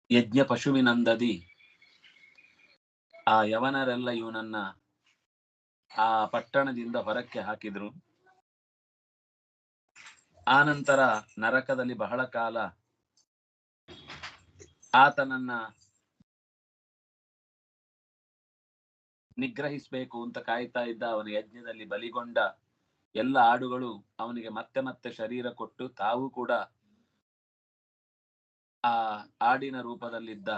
ಯಜ್ಞ ಪಶುವಿನಂದದಿ ಆ ಯವನರೆಲ್ಲ ಇವನನ್ನ ಆ ಪಟ್ಟಣದಿಂದ ಹೊರಕ್ಕೆ ಹಾಕಿದ್ರು. ಆನಂತರ ನರಕದಲ್ಲಿ ಬಹಳ ಕಾಲ ಆತನನ್ನ ನಿಗ್ರಹಿಸಬೇಕು ಅಂತ ಕಾಯ್ತಾ ಇದ್ದ. ಅವನ ಯಜ್ಞದಲ್ಲಿ ಬಲಿಗೊಂಡ ಎಲ್ಲ ಆಡುಗಳು ಅವನಿಗೆ ಮತ್ತೆ ಮತ್ತೆ ಶರೀರ ಕೊಟ್ಟು ತಾವು ಕೂಡ ಆ ಆಡಿನ ರೂಪದಲ್ಲಿದ್ದ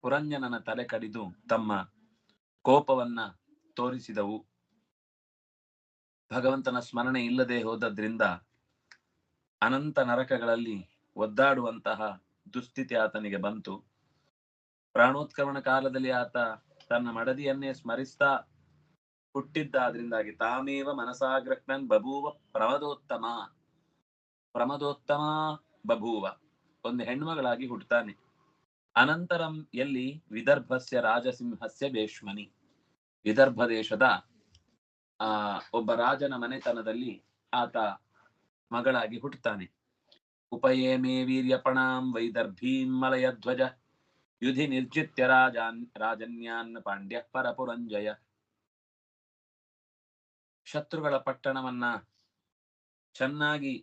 ಪುರಂಜನನ ತಲೆ ಕಡಿದು ತಮ್ಮ ಕೋಪವನ್ನ ತೋರಿಸಿದವು. ಭಗವಂತನ ಸ್ಮರಣೆ ಇಲ್ಲದೆ ಹೋದದ್ರಿಂದ ಅನಂತ ನರಕಗಳಲ್ಲಿ ಒದ್ದಾಡುವಂತಹ ದುಸ್ಥಿತಿ ಆತನಿಗೆ ಬಂತು. ಪ್ರಾಣೋತ್ಕ್ರಮಣ ಕಾಲದಲ್ಲಿ ಆತ ತನ್ನ ಮಡದಿಯನ್ನೇ ಸ್ಮರಿಸ್ತಾ ಹುಟ್ಟಿದ್ದಾದ್ರಿಂದಾಗಿ ತಾಮೇವ ಮನಸಾಗ್ರಹ್ಣನ್ ಬಭೂವ ಪ್ರಮದೋತ್ತಮ ಬಭೂವ, ಒಂದು ಹೆಣ್ಮಗಳಾಗಿ ಹುಟ್ಟುತ್ತಾನೆ. ಅನಂತರಂ ಎಲ್ಲಿ ವಿದರ್ಭಸ್ಯ ರಾಜಸಿಂಹಸ್ಯ ಭೇಷ್ಮನಿ, ವಿದರ್ಭ ದೇಶದ ಒಬ್ಬ ರಾಜನ ಮನೆತನದಲ್ಲಿ ಆತ ಮಗಳಾಗಿ ಹುಟ್ಟುತ್ತಾನೆ. ಉಪಯೇಮೇ ವೀರ್ಯಪಣಾಂ ವೈದರ್ಭೀಂ ಮಲಯಧ್ವಜ ಯುಧಿ ನಿರ್ಜಿತ್ಯ ರಾಜನ್ಯಾನ್ ಪಾಂಡ್ಯ ಪರಪುರಂಜಯ. ಶತ್ರುಗಳ ಪಟ್ಟಣವನ್ನ ಚೆನ್ನಾಗಿ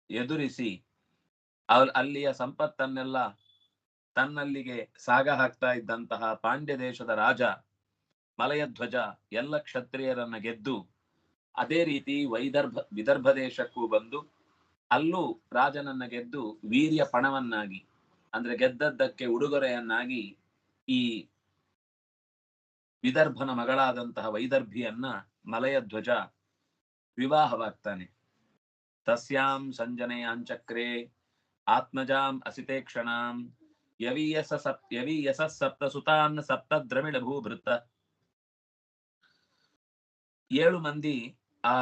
ಎದುರಿಸಿ ಅಲ್ಲಿಯ ಸಂಪತ್ತನ್ನೆಲ್ಲ ತನ್ನಲ್ಲಿಗೆ ಸಾಗ ಹಾಕ್ತಾ ಇದ್ದಂತಹ ಪಾಂಡ್ಯ ದೇಶದ ರಾಜ ಮಲಯಧ್ವಜ ಎಲ್ಲ ಕ್ಷತ್ರಿಯರನ್ನ ಗೆದ್ದು ಅದೇ ರೀತಿ ವಿದರ್ಭ ದೇಶಕ್ಕೂ ಬಂದು ಅಲ್ಲೂ ರಾಜನನ್ನ ಗೆದ್ದು ವೀರ್ಯ ಪಣವನ್ನಾಗಿ, ಅಂದ್ರೆ ಗೆದ್ದದ್ದಕ್ಕೆ ಉಡುಗೊರೆಯನ್ನಾಗಿ ಈ ವಿದರ್ಭನ ಮಗಳಾದಂತಹ ವೈದರ್ಭಿಯನ್ನ ಮಲಯಧ್ವಜ ವಿವಾಹವಾಗ್ತಾನೆ. ತಸ್ಯಾಂ ಸಂಜನೆಯಾಂಚಕ್ರೆ ಆತ್ಮಜಾಂ ಅಸಿತೆ ಕ್ಷಣಾಂ ಯವೀಯಸ ಸಪ್ತ ಸುತಾನ್ ಸಪ್ತ ದ್ರಮಿಡ ಭೂಭೃತ. 7 ಮಂದಿ ಆ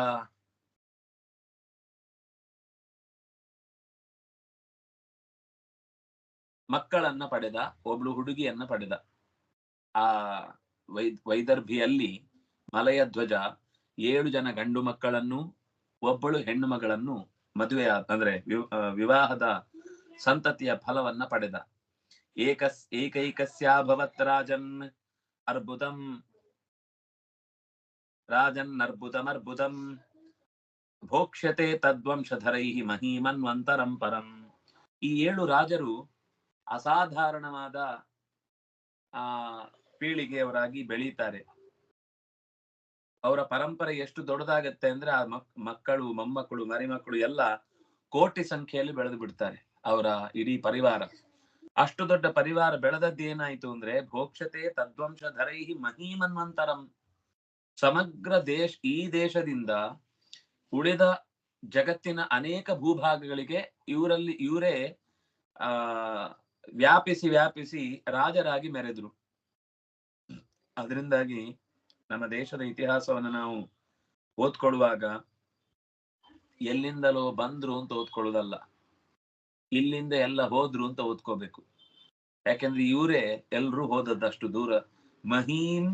ಮಕ್ಕಳನ್ನ ಪಡೆದ, ಒಬ್ಳು ಹುಡುಗಿಯನ್ನ ಪಡೆದ. ಆ ವೈದರ್ಭಿಯಲ್ಲಿ ಮಲಯಧ್ವಜ 7 ಜನ ಗಂಡು ಮಕ್ಕಳನ್ನು, ಒಬ್ಬಳು ಹೆಣ್ಣು ಮಗಳನ್ನು ಮದುವೆ ಅಂದ್ರೆ ವಿವಾಹದ ಸಂತತಿಯ ಫಲವನ್ನ ಪಡೆದ. ಏಕೈಕಸ್ಯಾಭವತ್ ರಾಜನ್ನರ್ಬುದಮರ್ಬುದಂ ಭೋಕ್ಷ್ಯತೆ ತದ್ವಂಶಧರೈಹಿ ಮಹೀಮನ್ವಂತರಂ ಪರಂ. ಈ 7 ರಾಜರು ಅಸಾಧಾರಣವಾದ ಪೀಳಿಗೆಯವರಾಗಿ ಬೆಳೀತಾರೆ. ಅವರ ಪರಂಪರೆ ಎಷ್ಟು ದೊಡ್ಡದಾಗತ್ತೆ ಅಂದ್ರೆ ಆ ಮಕ್ಕಳು, ಮೊಮ್ಮಕ್ಕಳು, ಮರಿಮಕ್ಕಳು ಎಲ್ಲ ಕೋಟಿ ಸಂಖ್ಯೆಯಲ್ಲಿ ಬೆಳೆದು ಬಿಡ್ತಾರೆ. ಅವರ ಇಡೀ ಪರಿವಾರ, ಅಷ್ಟು ದೊಡ್ಡ ಪರಿವಾರ ಬೆಳೆದದ್ದು ಏನಾಯ್ತು ಅಂದ್ರೆ ಭೋಕ್ಷತೆ ತದ್ವಂಶಧರೈಹಿ ಮಹೀಮನ್ವಂತರಂ. ಸಮಗ್ರ ಈ ದೇಶದಿಂದ ಉಳಿದ ಜಗತ್ತಿನ ಅನೇಕ ಭೂಭಾಗಗಳಿಗೆ ಇವರೇ ವ್ಯಾಪಿಸಿ ರಾಜರಾಗಿ ಮೆರೆದ್ರು. ಅದರಿಂದಾಗಿ ನಮ್ಮ ದೇಶದ ಇತಿಹಾಸವನ್ನು ನಾವು ಓದ್ಕೊಳ್ಳುವಾಗ ಎಲ್ಲಿಂದಲೋ ಬಂದ್ರು ಅಂತ ಓದ್ಕೊಳ್ಳೋದಲ್ಲ, ಇಲ್ಲಿಂದ ಎಲ್ಲ ಹೋದ್ರು ಅಂತ ಓದ್ಕೋಬೇಕು. ಯಾಕೆಂದ್ರೆ ಇವರೇ ಎಲ್ರೂ ಹೋದದ್ದಷ್ಟು ದೂರ. ಮಹೀಂ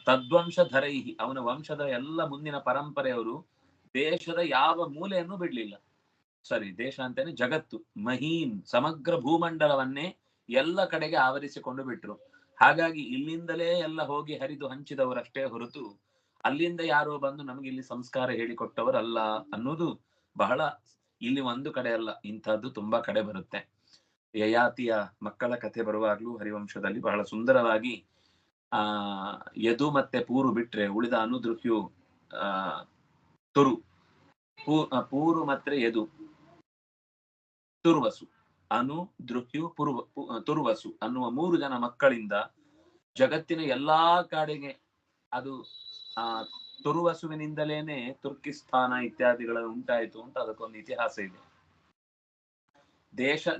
ತದ್ವಂಶಧರೈಹಿ, ಅವನ ವಂಶದ ಎಲ್ಲ ಮುಂದಿನ ಪರಂಪರೆಯವರು ದೇಶದ ಯಾವ ಮೂಲೆಯನ್ನು ಬಿಡ್ಲಿಲ್ಲ. ಸರಿ, ದೇಶ ಅಂತೇನೆ ಜಗತ್ತು, ಮಹೀಂ ಸಮಗ್ರ ಭೂಮಂಡಲವನ್ನೇ ಎಲ್ಲ ಕಡೆಗೆ ಆವರಿಸಿಕೊಂಡು ಬಿಟ್ರು. ಹಾಗಾಗಿ ಇಲ್ಲಿಂದಲೇ ಎಲ್ಲ ಹೋಗಿ ಹರಿದು ಹಂಚಿದವರಷ್ಟೇ ಹೊರತು ಅಲ್ಲಿಂದ ಯಾರೋ ಬಂದು ನಮಗೆ ಇಲ್ಲಿ ಸಂಸ್ಕಾರ ಹೇಳಿಕೊಟ್ಟವರಲ್ಲ ಅನ್ನೋದು ಬಹಳ ಇಲ್ಲಿ ಒಂದು ಕಡೆ ಅಲ್ಲ, ಇಂಥದ್ದು ತುಂಬಾ ಕಡೆ ಬರುತ್ತೆ. ಯಯಾತಿಯ ಮಕ್ಕಳ ಕಥೆ ಬರುವಾಗ್ಲೂ ಹರಿವಂಶದಲ್ಲಿ ಬಹಳ ಸುಂದರವಾಗಿ ಯದು ಮತ್ತೆ ಪೂರು ಬಿಟ್ರೆ ಉಳಿದ ಅನುದೃಹ್ಯು ಪೂರು ಮತ್ತೆ ಯದು ತುರ್ವಸು, ಅನುದೃಹ್ಯು ತುರ್ವಸು ಅನ್ನುವ 3 ಜನ ಮಕ್ಕಳಿಂದ ಜಗತ್ತಿನ ಎಲ್ಲಾ ಕಡೆಗೆ ಅದು ತುರುವಸುವಿನಿಂದಲೇನೆ ತುರ್ಕಿಸ್ತಾನ ಇತ್ಯಾದಿಗಳು ಉಂಟಾಯಿತು ಅಂತ ಅದಕ್ಕೊಂದು ಇತಿಹಾಸ ಇದೆ.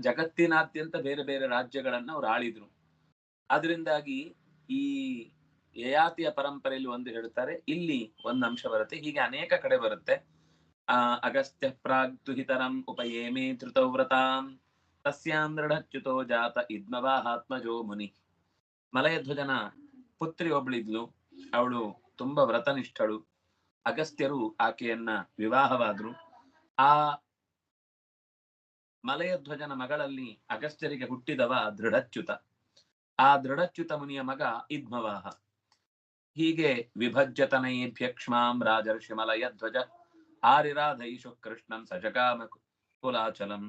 ಜಗತ್ತಿನಾದ್ಯಂತ ಬೇರೆ ಬೇರೆ ರಾಜ್ಯಗಳನ್ನ ಅವ್ರು ಆಳಿದ್ರು. ಅದರಿಂದಾಗಿ ಈ ಯಯಾತಿಯ ಪರಂಪರೆಯಲ್ಲಿ ಒಂದು ಹೇಳ್ತಾರೆ, ಇಲ್ಲಿ ಒಂದು ಅಂಶ ಬರುತ್ತೆ, ಹೀಗೆ ಅನೇಕ ಕಡೆ ಬರುತ್ತೆ. ಅಗಸ್ತ್ಯ ಪ್ರಾಗ್ ತುಹಿತರಂ ಉಪಯೇಮೇ ಧೃತೌ ವ್ರತಾಂ ತಸ್ಯಾಂ ದೃಢಚ್ಯುತೋ ಜಾತ ಇದ್ಮವಾಹಾತ್ಮಜೋ ಮುನಿ. ಮಲಯಧ್ವಜನ ಪುತ್ರಿ ಒಬ್ಳಿದ್ಲು, ಅವಳು ತುಂಬಾ ವ್ರತನಿಷ್ಠಳು. ಅಗಸ್ತ್ಯರು ಆಕೆಯನ್ನ ವಿವಾಹವಾದ್ರು. ಆ ಮಲಯಧ್ವಜನ ಮಗಳಲ್ಲಿ ಅಗಸ್ತ್ಯರಿಗೆ ಹುಟ್ಟಿದವ ದೃಢಚ್ಯುತ. ಆ ದೃಢಚ್ಯುತ ಮುನಿಯ ಮಗ ಇದ್ಮವಾಹ. ಹೀಗೆ ವಿಭಜ್ಯತನೈಭ್ಯ ಕ್ಷ್ಮಾಂ ರಾಜರ್ಷಿ ಮಲಯಧ್ವಜ ಆರಿರಾಧೈಷು ಕೃಷ್ಣಂ ಸಜಗಾಮ ಕುಲಾಚಲಂ.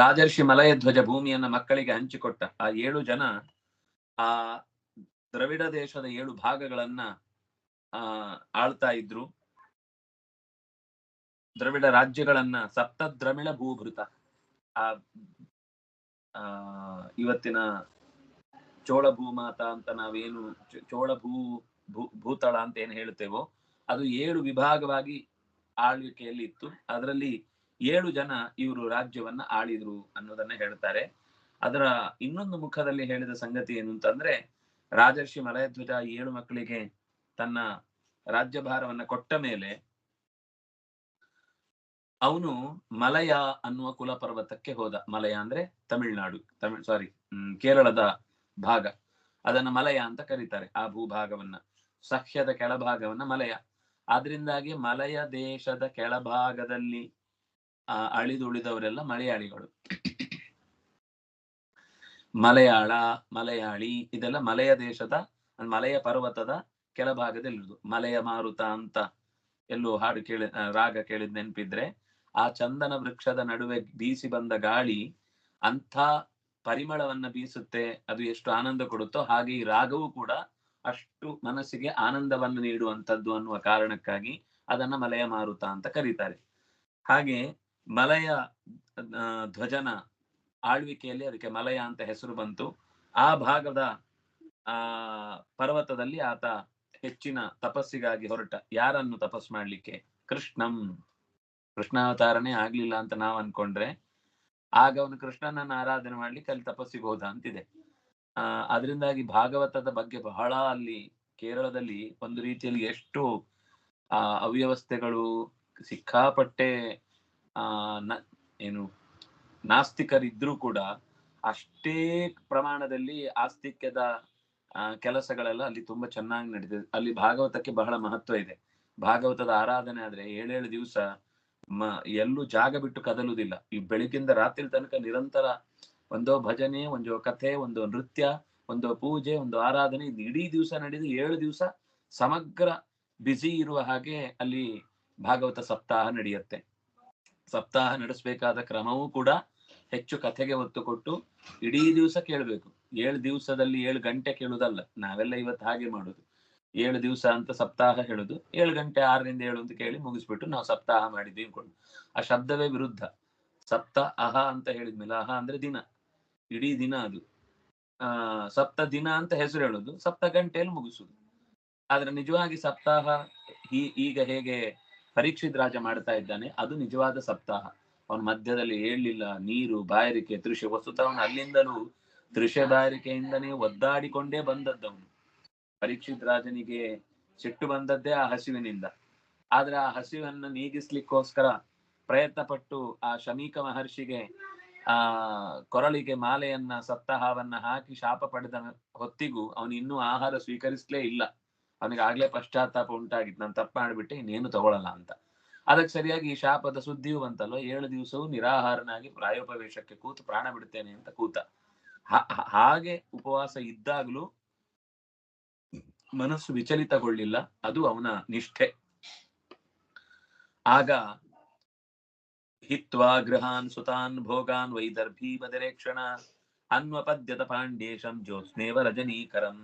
ರಾಜರ್ಷಿ ಮಲಯಧ್ವಜ ಭೂಮಿಯನ್ನ ಮಕ್ಕಳಿಗೆ ಹಂಚಿಕೊಟ್ಟ. ಆ 7 ಜನ ಆ ದ್ರವಿಡ ದೇಶದ 7 ಭಾಗಗಳನ್ನ ಆಳ್ತಾ ಇದ್ರು. ದ್ರವಿಡ ರಾಜ್ಯಗಳನ್ನ ಸಪ್ತದ್ರಮಿಳ ಭೂಭೃತ, ಇವತ್ತಿನ ಚೋಳ ಭೂಮಾತ ಅಂತ ನಾವೇನು ಚೋಳ ಭೂತಳ ಅಂತ ಏನ್ ಹೇಳ್ತೇವೋ ಅದು 7 ವಿಭಾಗವಾಗಿ ಆಳ್ವಿಕೆಯಲ್ಲಿ ಇತ್ತು. ಅದರಲ್ಲಿ 7 ಜನ ಇವರು ರಾಜ್ಯವನ್ನ ಆಳಿದ್ರು ಅನ್ನೋದನ್ನ ಹೇಳ್ತಾರೆ. ಅದರ ಇನ್ನೊಂದು ಮುಖದಲ್ಲಿ ಹೇಳಿದ ಸಂಗತಿ ಏನು ಅಂತಂದ್ರೆ, ರಾಜರ್ಷಿ ಮಲಯಧ್ವಜ 7 ಮಕ್ಕಳಿಗೆ ತನ್ನ ರಾಜ್ಯಭಾರವನ್ನ ಕೊಟ್ಟ ಮೇಲೆ ಅವನು ಮಲಯ ಅನ್ನುವ ಕುಲ ಪರ್ವತಕ್ಕೆ ಹೋದ. ಮಲಯ ಅಂದ್ರೆ ತಮಿಳ್ನಾಡು, ಕೇರಳದ ಭಾಗ. ಅದನ್ನ ಮಲಯ ಅಂತ ಕರೀತಾರೆ. ಆ ಭೂಭಾಗವನ್ನ, ಸಹ್ಯದ ಕೆಳಭಾಗವನ್ನ ಮಲಯ. ಆದ್ರಿಂದಾಗಿ ಮಲಯ ದೇಶದ ಕೆಳಭಾಗದಲ್ಲಿ ಅಳಿದುಳಿದವರೆಲ್ಲ ಮಲಯಾಳಿಗಳು. ಮಲಯಾಳ, ಮಲಯಾಳಿ ಇದೆಲ್ಲ ಮಲಯ ದೇಶದ, ಮಲಯ ಪರ್ವತದ ಕೆಳಭಾಗದಲ್ಲಿರುವುದು. ಮಲಯ ಮಾರುತ ಅಂತ ಎಲ್ಲೋ ಹಾಡು ರಾಗ ಕೇಳಿದ್ ನೆನಪಿದ್ರೆ, ಆ ಚಂದನ ವೃಕ್ಷದ ನಡುವೆ ಬೀಸಿ ಬಂದ ಗಾಳಿ ಅಂಥ ಪರಿಮಳವನ್ನ ಬೀಸುತ್ತೆ. ಅದು ಎಷ್ಟು ಆನಂದ ಕೊಡುತ್ತೋ ಹಾಗೆ ಈ ರಾಗವೂ ಕೂಡ ಅಷ್ಟು ಮನಸ್ಸಿಗೆ ಆನಂದವನ್ನು ನೀಡುವಂಥದ್ದು ಅನ್ನುವ ಕಾರಣಕ್ಕಾಗಿ ಅದನ್ನ ಮಲಯ ಮಾರುತ ಅಂತ ಕರೀತಾರೆ. ಹಾಗೆ ಮಲಯ ಧ್ವಜನ ಆಳ್ವಿಕೆಯಲ್ಲಿ ಅದಕ್ಕೆ ಮಲಯ ಅಂತ ಹೆಸರು ಬಂತು. ಆ ಭಾಗದ ಪರ್ವತದಲ್ಲಿ ಆತ ಹೆಚ್ಚಿನ ತಪಸ್ಸಿಗಾಗಿ ಹೊರಟ. ಯಾರನ್ನು ತಪಸ್ ಮಾಡ್ಲಿಕ್ಕೆ? ಕೃಷ್ಣಂ. ಕೃಷ್ಣಾವತಾರನೇ ಆಗ್ಲಿಲ್ಲ ಅಂತ ನಾವ್ ಅನ್ಕೊಂಡ್ರೆ, ಆಗ ಅವನು ಕೃಷ್ಣನನ್ನ ಆರಾಧನೆ ಮಾಡ್ಲಿಕ್ಕೆ ಅಲ್ಲಿ ತಪಸ್ಸಿಗೆ ಹೋದ ಅಂತಿದೆ. ಅದರಿಂದಾಗಿ ಭಾಗವತದ ಬಗ್ಗೆ ಬಹಳ ಅಲ್ಲಿ ಕೇರಳದಲ್ಲಿ ಒಂದು ರೀತಿಯಲ್ಲಿ ಎಷ್ಟು ಅವ್ಯವಸ್ಥೆಗಳು, ಸಿಕ್ಕಾಪಟ್ಟೆ ಏನು ನಾಸ್ತಿಕರಿದ್ರೂ ಕೂಡ ಅಷ್ಟೇ ಪ್ರಮಾಣದಲ್ಲಿ ಆಸ್ತಿಕ್ಯದ ಕೆಲಸಗಳೆಲ್ಲ ಅಲ್ಲಿ ತುಂಬಾ ಚೆನ್ನಾಗಿ ನಡೀತದೆ. ಅಲ್ಲಿ ಭಾಗವತಕ್ಕೆ ಬಹಳ ಮಹತ್ವ ಇದೆ. ಭಾಗವತದ ಆರಾಧನೆ ಆದ್ರೆ 7 ದಿವಸ ಎಲ್ಲೂ ಜಾಗ ಬಿಟ್ಟು ಕದಲುವುದಿಲ್ಲ. ಈ ಬೆಳಿಗ್ಗಿಂದ ರಾತ್ರಿ ತನಕ ನಿರಂತರ ಒಂದೋ ಭಜನೆ, ಒಂದೋ ಕಥೆ, ಒಂದೋ ನೃತ್ಯ, ಒಂದೋ ಪೂಜೆ, ಒಂದು ಆರಾಧನೆ, ಇದು ಇಡೀ ದಿವಸ ನಡೆದು 7 ದಿವಸ ಸಮಗ್ರ ಬ್ಯುಸಿ ಇರುವ ಹಾಗೆ ಅಲ್ಲಿ ಭಾಗವತ ಸಪ್ತಾಹ ನಡೆಯುತ್ತೆ. ಸಪ್ತಾಹ ನಡೆಸಬೇಕಾದ ಕ್ರಮವೂ ಕೂಡ ಹೆಚ್ಚು ಕಥೆಗೆ ಒತ್ತು ಕೊಟ್ಟು ಇಡೀ ದಿವಸ ಕೇಳಬೇಕು. 7 ದಿವಸದಲ್ಲಿ 7 ಗಂಟೆ ಕೇಳುವುದಲ್ಲ. ನಾವೆಲ್ಲ ಇವತ್ತು ಹಾಗೆ ಮಾಡುದು. 7 ದಿವಸ ಅಂತ ಸಪ್ತಾಹ ಹೇಳುದು, 7 ಗಂಟೆ 6 ರಿಂದ 7 ಅಂತ ಕೇಳಿ ಮುಗಿಸ್ಬಿಟ್ಟು ನಾವು ಸಪ್ತಾಹ ಮಾಡಿದ್ವಿ ಅನ್ಕೊಂಡು. ಆ ಶಬ್ದವೇ ವಿರುದ್ಧ. ಸಪ್ತ ಅಹ ಅಂತ ಹೇಳಿದ್ಮೇಲೆ, ಅಹ ಅಂದ್ರೆ ದಿನ, ಇಡೀ ದಿನ ಅದು. ಸಪ್ತ ದಿನ ಅಂತ ಹೆಸರು ಹೇಳುದು, ಸಪ್ತ ಗಂಟೆಯಲ್ಲಿ ಮುಗಿಸುದು. ಆದ್ರೆ ನಿಜವಾಗಿ ಸಪ್ತಾಹ ಈಗ ಹೇಗೆ ಪರೀಕ್ಷಿತ್ ರಾಜ ಮಾಡ್ತಾ ಇದ್ದಾನೆ, ಅದು ನಿಜವಾದ ಸಪ್ತಾಹ. ಅವನ ಮಧ್ಯದಲ್ಲಿ ಹೇಳಲಿಲ್ಲ, ನೀರು, ಬಾಯಾರಿಕೆ, ತೃಷೆ. ವಸ್ತುತವನು ಅಲ್ಲಿಂದಲೂ ತೃಷೆ ಬಾಯಾರಿಕೆಯಿಂದನೇ ಒದ್ದಾಡಿಕೊಂಡೇ ಬಂದದ್ದವನು. ಪರೀಕ್ಷಿತ್ ರಾಜನಿಗೆ ಸಿಟ್ಟು ಬಂದದ್ದೇ ಆ ಹಸಿವಿನಿಂದ. ಆದ್ರೆ ಆ ಹಸಿವನ್ನು ನೀಗಿಸ್ಲಿಕ್ಕೋಸ್ಕರ ಪ್ರಯತ್ನ ಪಟ್ಟು ಆ ಶಮೀಕ ಮಹರ್ಷಿಗೆ ಕೊರಳಿಗೆ ಮಾಲೆಯನ್ನ, ಸಪ್ತಾಹವನ್ನ ಹಾಕಿ ಶಾಪ ಪಡೆದ ಹೊತ್ತಿಗೂ ಅವನು ಇನ್ನೂ ಆಹಾರ ಸ್ವೀಕರಿಸಲೇ ಇಲ್ಲ. ಅವನಿಗೆ ಆಗ್ಲೇ ಪಶ್ಚಾತ್ತಾಪ ಉಂಟಾಗಿತ್ತು, ನಾನು ತಪ್ಪು ಮಾಡಿಬಿಟ್ಟೆ, ಇನ್ನೇನು ತಗೊಳ್ಳಲ್ಲ ಅಂತ. ಅದಕ್ಕೆ ಸರಿಯಾಗಿ ಈ ಶಾಪದ ಸುದ್ದಿಯೂ ಬಂತಲ್ವ. 7 ದಿವಸವೂ ನಿರಾಹಾರನಾಗಿ ಪ್ರಾಯೋಪವೇಶಕ್ಕೆ ಕೂತು ಪ್ರಾಣ ಬಿಡ್ತೇನೆ ಅಂತ ಕೂತ. ಹಾಗೆ ಉಪವಾಸ ಇದ್ದಾಗಲೂ ಮನಸ್ಸು ವಿಚಲಿತಗೊಳ್ಳಿಲ್ಲ. ಅದು ಅವನ ನಿಷ್ಠೆ. ಆಗ ಹಿತ್ವಾ ಗೃಹಾನ್ ಸುತಾನ್ ಭೋಗಾನ್ ವೈದರ್ಭೀ ಬದರೇಕ್ಷಣ ಅನ್ವಪದ್ಯತ ಪಾಂಡ್ಯೇಶಂ ಜ್ಯೋತ್ಸ್ನೇವ ರಜನೀಕರಂ.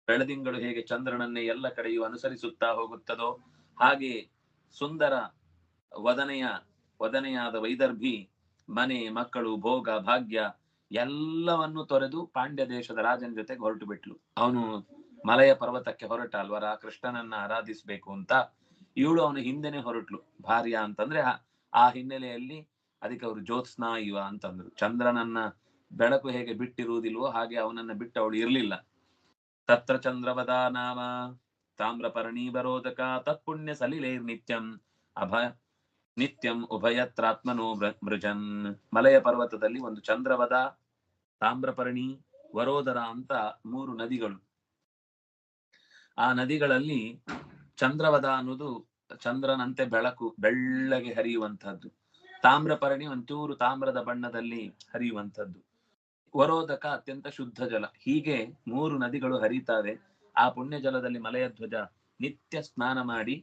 ಬೆಳದಿಂಗಳು ಹೇಗೆ ಚಂದ್ರನನ್ನೇ ಎಲ್ಲ ಕಡೆಯೂ ಅನುಸರಿಸುತ್ತಾ ಹೋಗುತ್ತದೋ ಹಾಗೆ ಸುಂದರ ವದನೆಯಾದ ವೈದರ್ಭಿ ಮನೆ, ಮಕ್ಕಳು, ಭೋಗ, ಭಾಗ್ಯ ಎಲ್ಲವನ್ನು ತೊರೆದು ಪಾಂಡ್ಯ ದೇಶದ ರಾಜನ ಜೊತೆಗೆ ಹೊರಟು ಬಿಟ್ಲು. ಅವನು ಮಲಯ ಪರ್ವತಕ್ಕೆ ಹೊರಟ ಅಲ್ವರ ಕೃಷ್ಣನನ್ನ ಆರಾಧಿಸ್ಬೇಕು ಅಂತ. ಇವಳು ಅವನ ಹಿಂದೆನೆ ಹೊರಟ್ಲು. ಭಾರ್ಯ ಅಂತಂದ್ರೆ ಆ ಹಿನ್ನೆಲೆಯಲ್ಲಿ ಅದಕ್ಕೆ ಅವರು ಜ್ಯೋತ್ಸ್ನಾ ಇವ ಅಂತಂದ್ರು. ಚಂದ್ರನನ್ನ ಬೆಳಕು ಹೇಗೆ ಬಿಟ್ಟಿರುವುದಿಲ್ವೋ ಹಾಗೆ ಅವನನ್ನ ಬಿಟ್ಟು ಅವಳು ಇರ್ಲಿಲ್ಲ. ತತ್ರ ಚಂದ್ರವದಾ ನಾಮ ತಾಮ್ರಪರ್ಣಿ ಬರೋದಕ ತತ್ಪುಣ್ಯ ಸಲಿಲೇರ್ ನಿತ್ಯಂ ಉಭಯತ್ರಾತ್ಮನೋ ಮೃಜನ್. ಮಲಯ ಪರ್ವತದಲ್ಲಿ ಒಂದು ಚಂದ್ರವದ, ತಾಮ್ರಪರ್ಣಿ, ವರೋದರ ಅಂತ 3 ನದಿಗಳು. ಆ ನದಿಗಳಲ್ಲಿ ಚಂದ್ರವದ ಅನ್ನೋದು ಚಂದ್ರನಂತೆ ಬೆಳಕು ಬೆಳ್ಳಗೆ ಹರಿಯುವಂತಹದ್ದು. ತಾಮ್ರಪರ್ಣಿ ಒಂಚೂರು ತಾಮ್ರದ ಬಣ್ಣದಲ್ಲಿ ಹರಿಯುವಂಥದ್ದು. ವರೋದಕ ಅತ್ಯಂತ ಶುದ್ಧ ಜಲ. ಹೀಗೆ 3 ನದಿಗಳು ಹರಿತಾವೆ. ಆ ಪುಣ್ಯ ಜಲದಲ್ಲಿ ಮಲಯಧ್ವಜ ನಿತ್ಯ ಸ್ನಾನ ಮಾಡಿ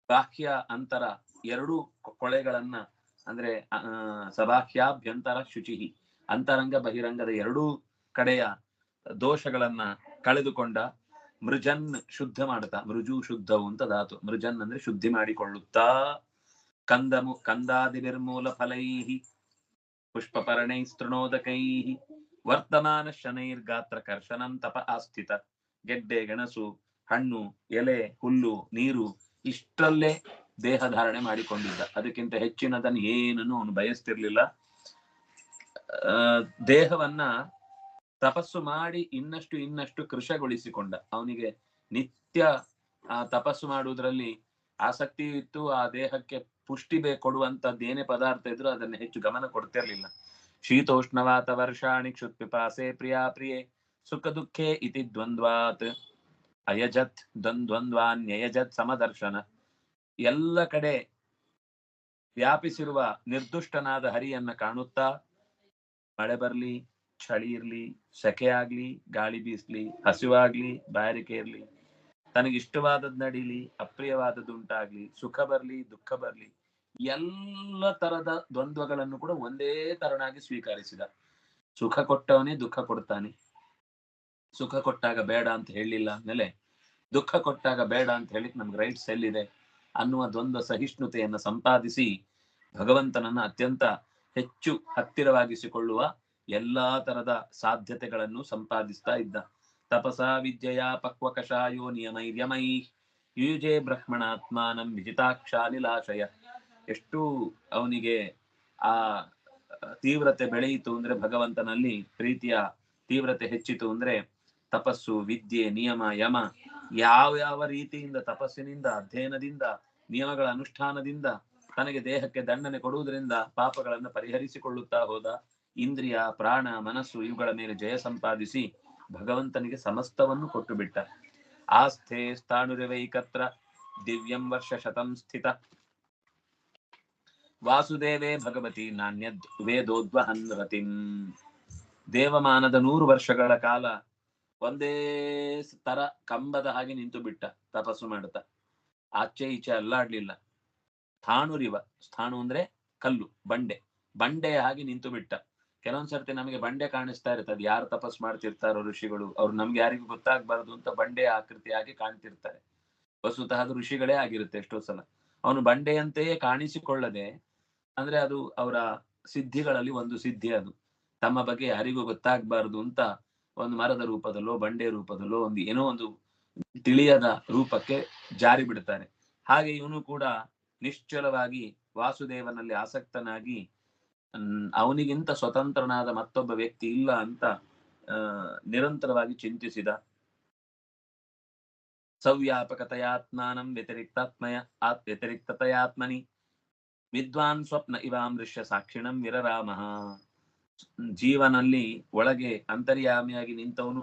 ಬಾಹ್ಯ ಅಂತರ 2 ಕೊಳೆಗಳನ್ನ ಅಂದ್ರೆ ಸಬಾಹ್ಯಾಭ್ಯಂತರ ಶುಚಿಹಿ, ಅಂತರಂಗ ಬಹಿರಂಗದ 2 ಕಡೆಯ ದೋಷಗಳನ್ನ ಕಳೆದುಕೊಂಡ ಮೃಜನ್ ಶುದ್ಧ ಮಾಡುತ್ತಾ, ಮೃಜು ಶುದ್ಧವು ಅಂತ ಧಾತು. ಮೃಜನ್ ಅಂದ್ರೆ ಶುದ್ಧಿ ಮಾಡಿಕೊಳ್ಳುತ್ತಾ ಕಂದಾದಿರ್ಮೂಲ ಫಲೈಹಿ ಪುಷ್ಪಪರ್ಣೈ ಸ್ತೃಣೋದಕೈ ವರ್ತಮಾನ ಶನೈರ್ಗಾತ್ರ ಕರ್ಷಣಂ ತಪ ಆಸ್ಥಿತ. ಗೆಡ್ಡೆ, ಗೆಣಸು, ಹಣ್ಣು, ಎಲೆ, ಹುಲ್ಲು, ನೀರು ಇಷ್ಟರಲ್ಲೇ ದೇಹ ಧಾರಣೆ ಮಾಡಿಕೊಂಡಿದ್ದ. ಅದಕ್ಕಿಂತ ಹೆಚ್ಚಿನದನ್ನು ಏನನ್ನು ಅವನು ಬಯಸ್ತಿರ್ಲಿಲ್ಲ. ದೇಹವನ್ನ ತಪಸ್ಸು ಮಾಡಿ ಇನ್ನಷ್ಟು ಕೃಶಗೊಳಿಸಿಕೊಂಡ. ಅವನಿಗೆ ನಿತ್ಯ ತಪಸ್ಸು ಮಾಡುವುದರಲ್ಲಿ ಆಸಕ್ತಿ ಇತ್ತು. ಆ ದೇಹಕ್ಕೆ ಪುಷ್ಟಿ ಕೊಡುವಂತದ್ದು ಏನೇ ಪದಾರ್ಥ ಇದ್ರು ಅದನ್ನ ಹೆಚ್ಚು ಗಮನ ಕೊಡ್ತಿರ್ಲಿಲ್ಲ. ಶೀತೋಷ್ಣವಾತ ವರ್ಷಾಣಿ ಕ್ಷುತ್ಪಿಪಾಸೆ ಪ್ರಿಯಾ ಪ್ರಿಯೆ ಸುಖ ದುಃಖೇ ಇತಿ ದ್ವಂದ್ವಾತ್ ಅಯಜತ್ ದ್ವಂದ್ವಾನ್ಯಯಜತ್ ಸಮದರ್ಶನ. ಎಲ್ಲ ಕಡೆ ವ್ಯಾಪಿಸಿರುವ ನಿರ್ದುಷ್ಟನಾದ ಹರಿಯನ್ನ ಕಾಣುತ್ತಾ, ಮಳೆ ಬರ್ಲಿ, ಚಳಿ ಇರ್ಲಿ, ಸೆಕೆ ಆಗ್ಲಿ, ಗಾಳಿ ಬೀಸ್ಲಿ, ಹಸಿವಾಗ್ಲಿ, ಬಾಯಾರಿಕೆ ಇರ್ಲಿ, ತನಗಿಷ್ಟವಾದದ್ ನಡೀಲಿ, ಅಪ್ರಿಯವಾದದ್ದುಂಟಾಗ್ಲಿ, ಸುಖ ಬರ್ಲಿ, ದುಃಖ ಬರ್ಲಿ, ಎಲ್ಲ ತರದ ದ್ವಂದ್ವಗಳನ್ನು ಕೂಡ ಒಂದೇ ತರನಾಗಿ ಸ್ವೀಕರಿಸಿದ. ಸುಖ ಕೊಟ್ಟವನೇ ದುಃಖ ಕೊಡ್ತಾನೆ. ಸುಖ ಕೊಟ್ಟಾಗ ಬೇಡ ಅಂತ ಹೇಳಿಲ್ಲ ಅಂದ್ಮೇಲೆ ದುಃಖ ಕೊಟ್ಟಾಗ ಬೇಡ ಅಂತ ಹೇಳಿಕ್ ನಮ್ಗೆ ರೈಟ್ಸ್ ಎಲ್ಲಿದೆ ಅನ್ನುವ ದ್ವಂದ್ವ ಸಹಿಷ್ಣುತೆಯನ್ನು ಸಂಪಾದಿಸಿ ಭಗವಂತನನ್ನ ಅತ್ಯಂತ ಹೆಚ್ಚು ಹತ್ತಿರವಾಗಿಸಿಕೊಳ್ಳುವ ಎಲ್ಲಾ ತರದ ಸಾಧ್ಯತೆಗಳನ್ನು ಸಂಪಾದಿಸ್ತಾ ಇದ್ದ. ತಪಸಾ ವಿದ್ಯೆಯ ಪಕ್ವ ಕಷಾಯೋ ನಿಯಮೈ ಯುಜೆ ಬ್ರಹ್ಮಣಾತ್ಮಾನಂ ವಿಜಿತಾಕ್ಷಾನಿಲಾಶಯ. ಎಷ್ಟು ಅವನಿಗೆ ಆ ತೀವ್ರತೆ ಬೆಳೆಯಿತು ಅಂದ್ರೆ, ಭಗವಂತನಲ್ಲಿ ಪ್ರೀತಿಯ ತೀವ್ರತೆ ಹೆಚ್ಚಿತು ಅಂದ್ರೆ, ತಪಸ್ಸು, ವಿದ್ಯೆ, ನಿಯಮ, ಯಮ, ಯಾವ ರೀತಿಯಿಂದ ತಪಸ್ಸಿನಿಂದ, ಅಧ್ಯಯನದಿಂದ, ನಿಯಮಗಳ ಅನುಷ್ಠಾನದಿಂದ ತನಗೆ ದೇಹಕ್ಕೆ ದಂಡನೆ ಕೊಡುವುದರಿಂದ ಪಾಪಗಳನ್ನು ಪರಿಹರಿಸಿಕೊಳ್ಳುತ್ತಾ ಹೋದ. ಇಂದ್ರಿಯ, ಪ್ರಾಣ, ಮನಸ್ಸು ಇವುಗಳ ಮೇಲೆ ಜಯ ಸಂಪಾದಿಸಿ ಭಗವಂತನಿಗೆ ಸಮಸ್ತವನ್ನು ಕೊಟ್ಟು ಬಿಟ್ಟ. ಆಸ್ಥೆ ಸ್ಥಾಣುರವೈಕತ್ರ ದಿವ್ಯಂ ವರ್ಷ ಶತಂ ಸ್ಥಿತ ವಾಸುದೇವೇ ಭಗವತಿ ನಾಣ್ಯದ್ ವೇದೋದ್ವಹನ್ ರತಿಂ. ದೇವಮಾನದ 100 ವರ್ಷಗಳ ಕಾಲ ಒಂದೇ ತರ ಕಂಬದ ಹಾಗೆ ನಿಂತು ಬಿಟ್ಟ ತಪಸ್ಸು ಮಾಡುತ್ತಾ. ಆಚೆ ಈಚೆ ಅಲ್ಲಾಡ್ಲಿಲ್ಲ. ಸ್ಥಾಣುರಿವ, ಸ್ಥಾಣು ಅಂದ್ರೆ ಕಲ್ಲು, ಬಂಡೆಯ ಹಾಗೆ ನಿಂತು ಬಿಟ್ಟ. ಕೆಲವೊಂದ್ಸರ್ತಿ ನಮಗೆ ಬಂಡೆ ಕಾಣಿಸ್ತಾ ಇರ್ತದೆ. ಯಾರು ತಪಸ್ ಮಾಡ್ತಿರ್ತಾರೋ ಋಷಿಗಳು, ಅವ್ರು ನಮ್ಗೆ ಯಾರಿಗೂ ಗೊತ್ತಾಗ್ಬಾರ್ದು ಅಂತ ಬಂಡೆಯ ಆಕೃತಿಯಾಗಿ ಕಾಣ್ತಿರ್ತಾರೆ. ವಸ್ತುತಃ ಅದು ಋಷಿಗಳೇ ಆಗಿರುತ್ತೆ ಎಷ್ಟೋ ಸಲ. ಅವನು ಬಂಡೆಯಂತೆಯೇ ಕಾಣಿಸಿಕೊಳ್ಳದೆ, ಅಂದ್ರೆ ಅದು ಅವರ ಸಿದ್ಧಿಗಳಲ್ಲಿ ಒಂದು ಸಿದ್ಧಿ. ಅದು ತಮ್ಮ ಬಗ್ಗೆ ಯಾರಿಗೂ ಗೊತ್ತಾಗ್ಬಾರ್ದು ಅಂತ ಒಂದು ಮರದ ರೂಪದಲ್ಲೋ ಬಂಡೆ ರೂಪದಲ್ಲೋ ಏನೋ ಒಂದು ತಿಳಿಯದ ರೂಪಕ್ಕೆ ಜಾರಿ ಬಿಡ್ತಾರೆ. ಹಾಗೆ ಇವನು ಕೂಡ ನಿಶ್ಚಲವಾಗಿ ವಾಸುದೇವನಲ್ಲಿ ಆಸಕ್ತನಾಗಿ ಅವನಿಗಿಂತ ಸ್ವತಂತ್ರನಾದ ಮತ್ತೊಬ್ಬ ವ್ಯಕ್ತಿ ಇಲ್ಲ ಅಂತ ನಿರಂತರವಾಗಿ ಚಿಂತಿಸಿದ. ಸವ್ಯಾಪಕತೆಯಾತ್ಮಾನಂ ವ್ಯತಿರಿಕ್ತತೆಯಾತ್ಮನಿ ವಿದ್ವಾನ್ ಸ್ವಪ್ನ ಇವಾಮೃಶ್ಯ ಸಾಕ್ಷಿಣಂ ವಿರರಾಮಃ. ಜೀವನಲ್ಲಿ ಒಳಗೆ ಅಂತರ್ಯಾಮಿಯಾಗಿ ನಿಂತವನು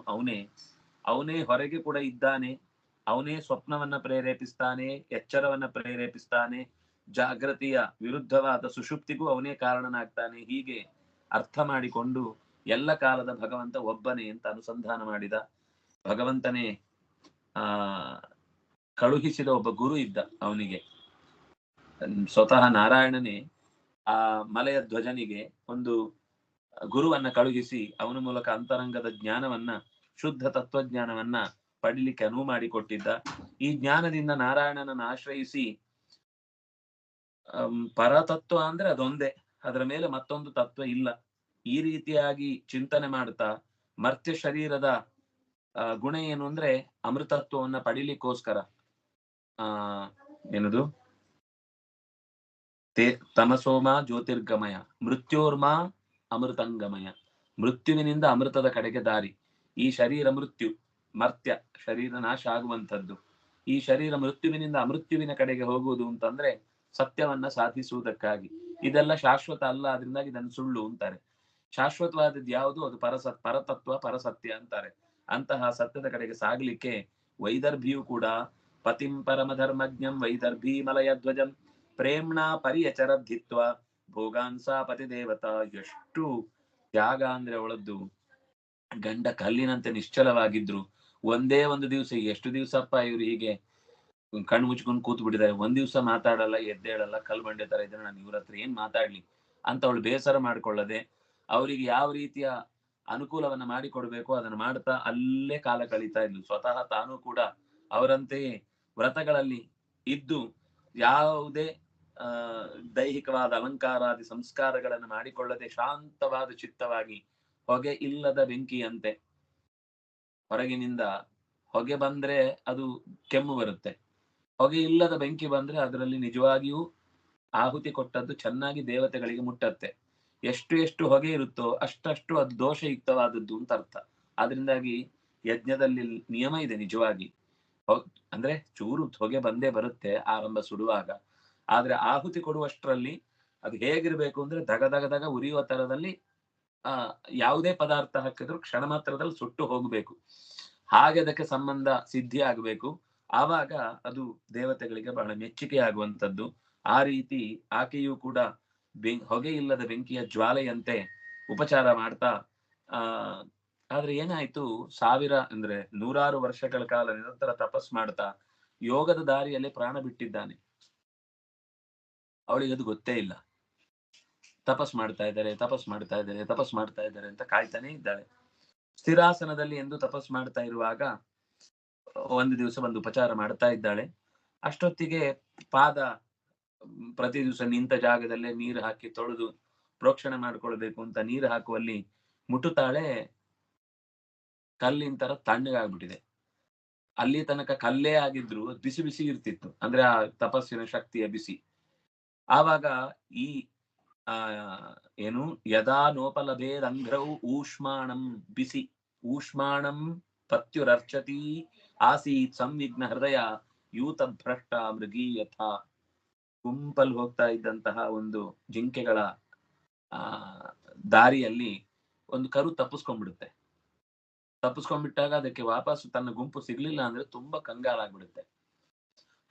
ಅವನೇ ಹೊರಗೆ ಕೂಡ ಇದ್ದಾನೆ. ಅವನೇ ಸ್ವಪ್ನವನ್ನ ಪ್ರೇರೇಪಿಸ್ತಾನೆ, ಎಚ್ಚರವನ್ನ ಪ್ರೇರೇಪಿಸ್ತಾನೆ, ಜಾಗೃತಿಯ ವಿರುದ್ಧವಾದ ಸುಷುಪ್ತಿಗೂ ಅವನೇ ಕಾರಣನಾಗ್ತಾನೆ. ಹೀಗೆ ಅರ್ಥ ಮಾಡಿಕೊಂಡು ಎಲ್ಲ ಕಾಲದ ಭಗವಂತ ಒಬ್ಬನೇ ಅಂತ ಅನುಸಂಧಾನ ಮಾಡಿದ. ಭಗವಂತನೇ ಕಳುಹಿಸಿದ ಒಬ್ಬ ಗುರು ಇದ್ದ ಅವನಿಗೆ. ಸ್ವತಃ ನಾರಾಯಣನೇ ಆ ಮಲಯ ಧ್ವಜನಿಗೆ ಒಂದು ಗುರುವನ್ನ ಕಳುಹಿಸಿ ಅವನ ಮೂಲಕ ಅಂತರಂಗದ ಜ್ಞಾನವನ್ನ, ಶುದ್ಧ ತತ್ವಜ್ಞಾನವನ್ನ ಪಡಿಲಿಕ್ಕೆ ಅನುವು ಮಾಡಿಕೊಟ್ಟಿದ್ದ. ಈ ಜ್ಞಾನದಿಂದ ನಾರಾಯಣನನ್ನು ಆಶ್ರಯಿಸಿ ಪರತತ್ವ ಅಂದ್ರೆ ಅದೊಂದೇ, ಅದರ ಮೇಲೆ ಮತ್ತೊಂದು ತತ್ವ ಇಲ್ಲ, ಈ ರೀತಿಯಾಗಿ ಚಿಂತನೆ ಮಾಡ್ತಾ ಮರ್ತ್ಯ ಶರೀರದ ಗುಣ ಏನು ಅಂದ್ರೆ ಅಮೃತತ್ವವನ್ನ ಪಡಿಲಿಕ್ಕೋಸ್ಕರ ಆ ಏನದು ತಮಸೋಮ ಜ್ಯೋತಿರ್ಗಮಯ ಮೃತ್ಯೋರ್ಮಾ ಅಮೃತಂಗಮಯ. ಮೃತ್ಯುವಿನಿಂದ ಅಮೃತದ ಕಡೆಗೆ ದಾರಿ. ಈ ಶರೀರ ಮೃತ್ಯು, ಮರ್ತ್ಯ, ಶರೀರ ನಾಶ ಆಗುವಂಥದ್ದು. ಈ ಶರೀರ ಮೃತ್ಯುವಿನಿಂದ ಅಮೃತ್ಯುವಿನ ಕಡೆಗೆ ಹೋಗುವುದು ಅಂತಂದ್ರೆ ಸತ್ಯವನ್ನ ಸಾಧಿಸುವುದಕ್ಕಾಗಿ. ಇದೆಲ್ಲ ಶಾಶ್ವತ ಅಲ್ಲ, ಅದರಿಂದಾಗಿ ಇದನ್ನು ಸುಳ್ಳು ಅಂತಾರೆ. ಶಾಶ್ವತವಾದದ್ದು ಯಾವುದು? ಅದು ಪರತತ್ವ, ಪರಸತ್ಯ ಅಂತಾರೆ. ಅಂತಹ ಸತ್ಯದ ಕಡೆಗೆ ಸಾಗಲಿಕ್ಕೆ ವೈದರ್ಭಿಯು ಕೂಡ ಪತಿಂ ಪರಮಧರ್ಮಜ್ಞಂ ವೈದರ್ಭಿ ಮಲಯ ಧ್ವಜಂ ಪ್ರೇಮ್ಣ ಪರಿಯಚರದ್ಧಿತ್ವ ಭೋಗಾನ್ಸ ಪತಿ ದೇವತಾ. ಎಷ್ಟು ತ್ಯಾಗ ಅಂದ್ರೆ ಅವಳದ್ದು. ಗಂಡ ಕಲ್ಲಿನಂತೆ ನಿಶ್ಚಲವಾಗಿದ್ರು. ಒಂದೇ ಒಂದು ದಿವಸ, ಎಷ್ಟು ದಿವಸಪ್ಪ ಇವ್ರು ಹೀಗೆ ಕಣ್ಣು ಮುಚ್ಕೊಂಡು ಕೂತು ಬಿಟ್ಟಿದ್ದಾರೆ, ಒಂದ್ ದಿವಸ ಮಾತಾಡಲ್ಲ, ಎದ್ದೇಳಲ್ಲ, ಕಲ್ ಬಂಡೆ ತರ ಇದ್ರೆ ನಾನು ಇವ್ರ ಹತ್ರ ಏನ್ ಮಾತಾಡ್ಲಿ ಅಂತ ಅವಳು ಬೇಸರ ಮಾಡ್ಕೊಳ್ಳದೆ ಅವರಿಗೆ ಯಾವ ರೀತಿಯ ಅನುಕೂಲವನ್ನ ಮಾಡಿಕೊಡ್ಬೇಕು ಅದನ್ನ ಮಾಡ್ತಾ ಅಲ್ಲೇ ಕಾಲ ಕಳೀತಾ ಇದ್ಲು. ಸ್ವತಃ ತಾನು ಕೂಡ ಅವರಂತೆಯೇ ವ್ರತಗಳಲ್ಲಿ ಇದ್ದು ಯಾವುದೇ ದೈಹಿಕವಾದ ಅಲಂಕಾರಾದಿ ಸಂಸ್ಕಾರಗಳನ್ನು ಮಾಡಿಕೊಳ್ಳದೆ ಶಾಂತವಾದ ಚಿತ್ತವಾಗಿ ಹೊಗೆ ಇಲ್ಲದ ಬೆಂಕಿಯಂತೆ. ಹೊರಗಿನಿಂದ ಹೊಗೆ ಬಂದ್ರೆ ಅದು ಕೆಮ್ಮು ಬರುತ್ತೆ, ಹೊಗೆ ಇಲ್ಲದ ಬೆಂಕಿ ಬಂದ್ರೆ ಅದರಲ್ಲಿ ನಿಜವಾಗಿಯೂ ಆಹುತಿ ಕೊಟ್ಟದ್ದು ಚೆನ್ನಾಗಿ ದೇವತೆಗಳಿಗೆ ಮುಟ್ಟತ್ತೆ. ಎಷ್ಟು ಎಷ್ಟು ಹೊಗೆ ಇರುತ್ತೋ ಅಷ್ಟಷ್ಟು ಅದು ದೋಷಯುಕ್ತವಾದದ್ದು ಅಂತ ಅರ್ಥ. ಆದ್ರಿಂದಾಗಿ ಯಜ್ಞದಲ್ಲಿ ನಿಯಮ ಇದೆ ನಿಜವಾಗಿ. ಅಂದ್ರೆ ಚೂರು ಹೊಗೆ ಬಂದೇ ಬರುತ್ತೆ ಆರಂಭ ಸುಡುವಾಗ, ಆದ್ರೆ ಆಹುತಿ ಕೊಡುವಷ್ಟರಲ್ಲಿ ಅದು ಹೇಗಿರ್ಬೇಕು ಅಂದ್ರೆ ದಗ ದಗ ದಗ ಉರಿಯುವ ತರದಲ್ಲಿ ಯಾವುದೇ ಪದಾರ್ಥ ಹಾಕಿದ್ರು ಕ್ಷಣ ಮಾತ್ರದಲ್ಲಿ ಸುಟ್ಟು ಹೋಗ್ಬೇಕು. ಹಾಗೆ ಅದಕ್ಕೆ ಸಂಬಂಧ ಸಿದ್ಧಿ ಆಗ್ಬೇಕು. ಆವಾಗ ಅದು ದೇವತೆಗಳಿಗೆ ಬಹಳ ಮೆಚ್ಚುಗೆ ಆಗುವಂಥದ್ದು. ಆ ರೀತಿ ಆಕೆಯೂ ಕೂಡ ಹೊಗೆ ಇಲ್ಲದ ಬೆಂಕಿಯ ಜ್ವಾಲೆಯಂತೆ ಉಪಚಾರ ಮಾಡ್ತಾ ಆದ್ರೆ ಏನಾಯ್ತು, ಅಂದ್ರೆ 100 ವರ್ಷಗಳ ಕಾಲ ನಿರಂತರ ತಪಸ್ ಮಾಡ್ತಾ ಯೋಗದ ದಾರಿಯಲ್ಲಿ ಪ್ರಾಣ ಬಿಟ್ಟಿದ್ದಾನೆ. ಅವಳಿಗೆ ಅದು ಗೊತ್ತೇ ಇಲ್ಲ. ತಪಸ್ ಮಾಡ್ತಾ ಇದ್ದಾರೆ, ತಪಸ್ ಮಾಡ್ತಾ ಇದ್ದಾರೆ, ತಪಸ್ ಮಾಡ್ತಾ ಇದ್ದಾರೆ ಅಂತ ಕಾಯ್ತಾನೆ ಇದ್ದಾಳೆ. ಸ್ಥಿರಾಸನದಲ್ಲಿ ಎಂದು ತಪಸ್ ಮಾಡ್ತಾ ಇರುವಾಗ ಒಂದು ದಿವಸ ಒಂದು ಉಪಚಾರ ಮಾಡ್ತಾ ಇದ್ದಾಳೆ. ಅಷ್ಟೊತ್ತಿಗೆ ಪಾದ ಪ್ರತಿ ದಿವಸ ನಿಂತ ಜಾಗದಲ್ಲೇ ನೀರು ಹಾಕಿ ತೊಳೆದು ಪ್ರೋಕ್ಷಣೆ ಮಾಡ್ಕೊಳ್ಬೇಕು ಅಂತ ನೀರು ಹಾಕುವಲ್ಲಿ ಮುಟ್ಟುತ್ತಾಳೆ. ಕಲ್ಲಿನ ತರ ತಣ್ಣಗಾಗ್ಬಿಟ್ಟಿದೆ. ಅಲ್ಲಿ ತನಕ ಕಲ್ಲೇ ಆಗಿದ್ರು ಬಿಸಿ ಬಿಸಿ ಇರ್ತಿತ್ತು, ಅಂದ್ರೆ ಆ ತಪಸ್ಸಿನ ಶಕ್ತಿಯ ಬಿಸಿ. ಆವಾಗ ಈ ಏನು ಯದಾ ನೋಪಲಭೇದಂಗ್ರೌ ಊಷ್ಮಾಣಂ ಬಿಸಿ ಊಷ್ಮಾಣಂ ಪತ್ಯುರರ್ಚತಿ ಆಸೀತ್ ಸಂವಿಘ್ನ ಹೃದಯ ಯೂತ ಭ್ರಷ್ಟ ಮೃಗೀಯಥ. ಗುಂಪಲ್ಲಿ ಹೋಗ್ತಾ ಇದ್ದಂತಹ ಒಂದು ಜಿಂಕೆಗಳ ದಾರಿಯಲ್ಲಿ ಒಂದು ಕರು ತಪ್ಪಿಸ್ಕೊಂಡ್ಬಿಡುತ್ತೆ. ತಪ್ಪಿಸ್ಕೊಂಡ್ಬಿಟ್ಟಾಗ ಅದಕ್ಕೆ ವಾಪಸ್ ತನ್ನ ಗುಂಪು ಸಿಗ್ಲಿಲ್ಲ ಅಂದ್ರೆ ತುಂಬಾ ಕಂಗಾಲಾಗ್ಬಿಡುತ್ತೆ.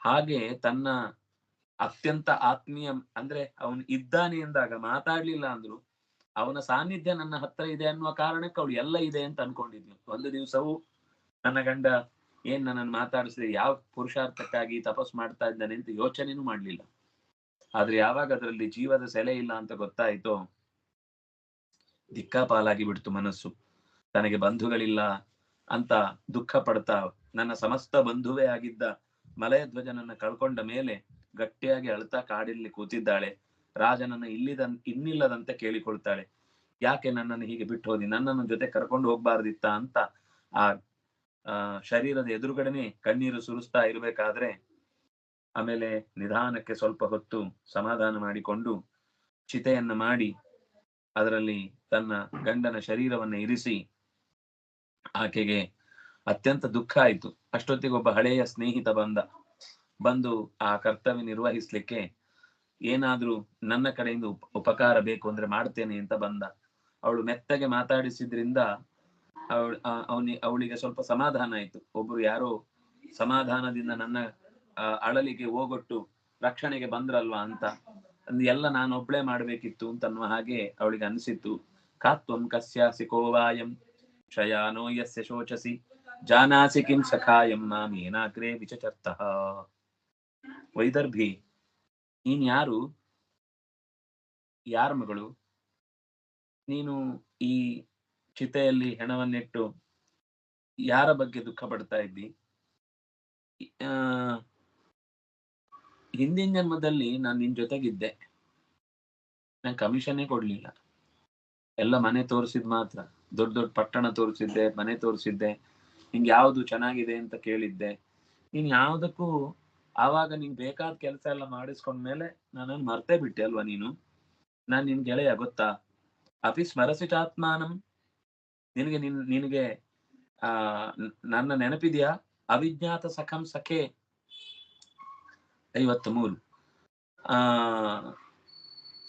ಹಾಗೆ ತನ್ನ ಅತ್ಯಂತ ಆತ್ಮೀಯ ಅಂದ್ರೆ ಅವನು ಇದ್ದಾನೆ ಎಂದಾಗ ಮಾತಾಡ್ಲಿಲ್ಲ ಅಂದ್ರು ಅವನ ಸಾನ್ನಿಧ್ಯ ನನ್ನ ಹತ್ರ ಇದೆ ಅನ್ನುವ ಕಾರಣಕ್ಕೆ ಅವಳು ಎಲ್ಲ ಇದೆ ಅಂತ ಅನ್ಕೊಂಡಿದ್ಲು. ಒಂದು ದಿವಸವೂ ನನ್ನ ಗಂಡ ಏನ್ ನನ್ನನ್ನು ಮಾತಾಡಿಸಿದೆ, ಯಾವ ಪುರುಷಾರ್ಥಕ್ಕಾಗಿ ತಪಸ್ ಮಾಡ್ತಾ ಇದ್ದಾನೆ ಅಂತ ಯೋಚನೆನೂ ಮಾಡ್ಲಿಲ್ಲ. ಆದ್ರೆ ಯಾವಾಗ ಅದರಲ್ಲಿ ಜೀವದ ಸೆಲೆ ಇಲ್ಲ ಅಂತ ಗೊತ್ತಾಯ್ತೋ ದಿಕ್ಕಾಪಾಲಾಗಿ ಬಿಡ್ತು ಮನಸ್ಸು. ತನಗೆ ಬಂಧುಗಳಿಲ್ಲ ಅಂತ ದುಃಖ ಪಡ್ತಾ ನನ್ನ ಸಮಸ್ತ ಬಂಧುವೇ ಆಗಿದ್ದ ಮಲಯಧ್ವಜನನ್ನ ಕಳ್ಕೊಂಡ ಮೇಲೆ ಗಟ್ಟಿಯಾಗಿ ಅಳ್ತಾ ಕಾಡಿಲ್ಲಿ ಕೂತಿದ್ದಾಳೆ. ರಾಜನನ್ನ ಇನ್ನಿಲ್ಲದಂತೆ ಕೇಳಿಕೊಳ್ತಾಳೆ, ಯಾಕೆ ನನ್ನನ್ನು ಹೀಗೆ ಬಿಟ್ಟು ಹೋದಿ, ನನ್ನನ್ನು ಜೊತೆ ಕರ್ಕೊಂಡು ಹೋಗ್ಬಾರ್ದಿತ್ತ ಅಂತ ಆ ಶರೀರದ ಎದುರುಗಡೆನೆ ಕಣ್ಣೀರು ಸುರಿಸ್ತಾ ಇರ್ಬೇಕಾದ್ರೆ ಆಮೇಲೆ ನಿಧಾನಕ್ಕೆ ಸ್ವಲ್ಪ ಹೊತ್ತು ಸಮಾಧಾನ ಮಾಡಿಕೊಂಡು ಚಿತೆಯನ್ನ ಮಾಡಿ ಅದರಲ್ಲಿ ತನ್ನ ಗಂಡನ ಶರೀರವನ್ನ ಇರಿಸಿ ಆಕೆಗೆ ಅತ್ಯಂತ ದುಃಖ ಆಯ್ತು. ಅಷ್ಟೊತ್ತಿಗೆ ಒಬ್ಬ ಹಳೆಯ ಸ್ನೇಹಿತ ಬಂದು ಆ ಕರ್ತವ್ಯ ನಿರ್ವಹಿಸ್ಲಿಕ್ಕೆ ಏನಾದ್ರೂ ನನ್ನ ಕಡೆಯಿಂದ ಉಪಕಾರ ಬೇಕು ಅಂದ್ರೆ ಮಾಡ್ತೇನೆ ಅಂತ ಬಂದ. ಅವಳು ಮೆತ್ತಗೆ ಮಾತಾಡಿಸಿದ್ರಿಂದ ಅವಳಿಗೆ ಸ್ವಲ್ಪ ಸಮಾಧಾನ ಆಯ್ತು. ಒಬ್ರು ಯಾರೋ ಸಮಾಧಾನದಿಂದ ನನ್ನ ಅಳಲಿಗೆ ಹೋಗೊಟ್ಟು ರಕ್ಷಣೆಗೆ ಬಂದ್ರಲ್ವಾ ಅಂತ ಎಲ್ಲ ನಾನು ಒಬ್ಳೆ ಮಾಡ್ಬೇಕಿತ್ತು ಅಂತನ್ನುವ ಹಾಗೆ ಅವಳಿಗೆ ಅನಿಸಿತ್ತು. ಕಾತ್ವಂ ಕಸ್ಯಾಸಿ ಕೋವಾಯಂ ಶಯಾನೋ ಯಸ್ಯ ಶೋಚಸಿ ಜಾನಾಸಿ ಕಿಂ ಸಖಾಯಂ ಮಾಂ ಏನಾಗ್ರೇ ವಿಚಚರ್ತಃ. ವೈದರ್ಭಿ, ನೀನ್ ಯಾರ ಮಗಳು? ನೀನು ಈ ಚಿತೆಯಲ್ಲಿ ಹೆಣವನ್ನಿಟ್ಟು ಯಾರ ಬಗ್ಗೆ ದುಃಖ ಪಡ್ತಾ ಇದ್ದಿ? ಹಿಂದಿನ ಜನ್ಮದಲ್ಲಿ ನಾನು ನಿನ್ ಜೊತೆಗಿದ್ದೆ, ನಾನು ಕಮಿಷನ್ನೇ ಕೊಡ್ಲಿಲ್ಲ. ಎಲ್ಲ ಮನೆ ತೋರಿಸಿದ್ ಮಾತ್ರ, ದೊಡ್ಡ ದೊಡ್ಡ ಪಟ್ಟಣ ತೋರಿಸಿದ್ದೆ, ಮನೆ ತೋರಿಸಿದ್ದೆ, ನಿಂಗೆ ಯಾವ್ದು ಚೆನ್ನಾಗಿದೆ ಅಂತ ಕೇಳಿದ್ದೆ. ನೀನ್ ಯಾವ್ದಕ್ಕೂ ಆವಾಗ ನಿಂಗೆ ಬೇಕಾದ ಕೆಲಸ ಎಲ್ಲ ಮಾಡಿಸ್ಕೊಂಡ್ಮೇಲೆ ನನ್ನನ್ನು ಮರ್ತೇ ಬಿಟ್ಟೆ ಅಲ್ವಾ ನೀನು. ನಾನ್ ನಿನ್ ಗೆಳೆಯ ಗೊತ್ತಾ. ಅಪಿ ಸ್ಮರಸಿ ಚಾತ್ಮಾನಂ. ನಿನಗೆ ಆ ನನ್ನ ನೆನಪಿದ್ಯಾ. ಅವಿಜ್ಞಾತ ಸಖಂ ಸಖೆ 53. ಆ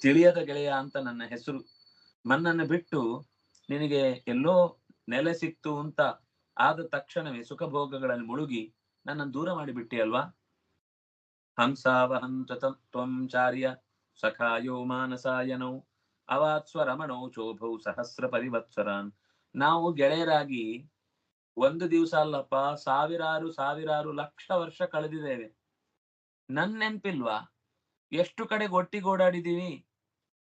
ತಿಳಿಯದ ಗೆಳೆಯ ಅಂತ ನನ್ನ ಹೆಸರು. ನನ್ನನ್ನು ಬಿಟ್ಟು ನಿನಗೆ ಎಲ್ಲೋ ನೆಲೆ ಸಿಕ್ತು ಅಂತ ಆದ ತಕ್ಷಣವೇ ಸುಖ ಭೋಗಗಳಲ್ಲಿ ಮುಳುಗಿ ನನ್ನನ್ನು ದೂರ ಮಾಡಿಬಿಟ್ಟಿ ಅಲ್ವಾ. ಹಂಸಾವಹಂ ತ್ವಂ ಚಾರ್ಯ ಸಖಾಯೋ ಮಾನಸಾಯನೌ ಅವಾತ್ಸ್ವರಮಣೌ ಚೋಭೌ ಸಹಸ್ರ ಪರಿವತ್ಸರಾನ್. ನಾವು ಗೆಳೆಯರಾಗಿ ಒಂದು ದಿವಸ ಅಲ್ಲಪ್ಪ, ಸಾವಿರಾರು ಲಕ್ಷ ವರ್ಷ ಕಳೆದಿದ್ದೇವೆ. ನನ್ ನೆನ್ಪಿಲ್ವಾ. ಎಷ್ಟು ಕಡೆಗೆ ಒಟ್ಟಿಗೆ ಓಡಾಡಿದೀವಿ.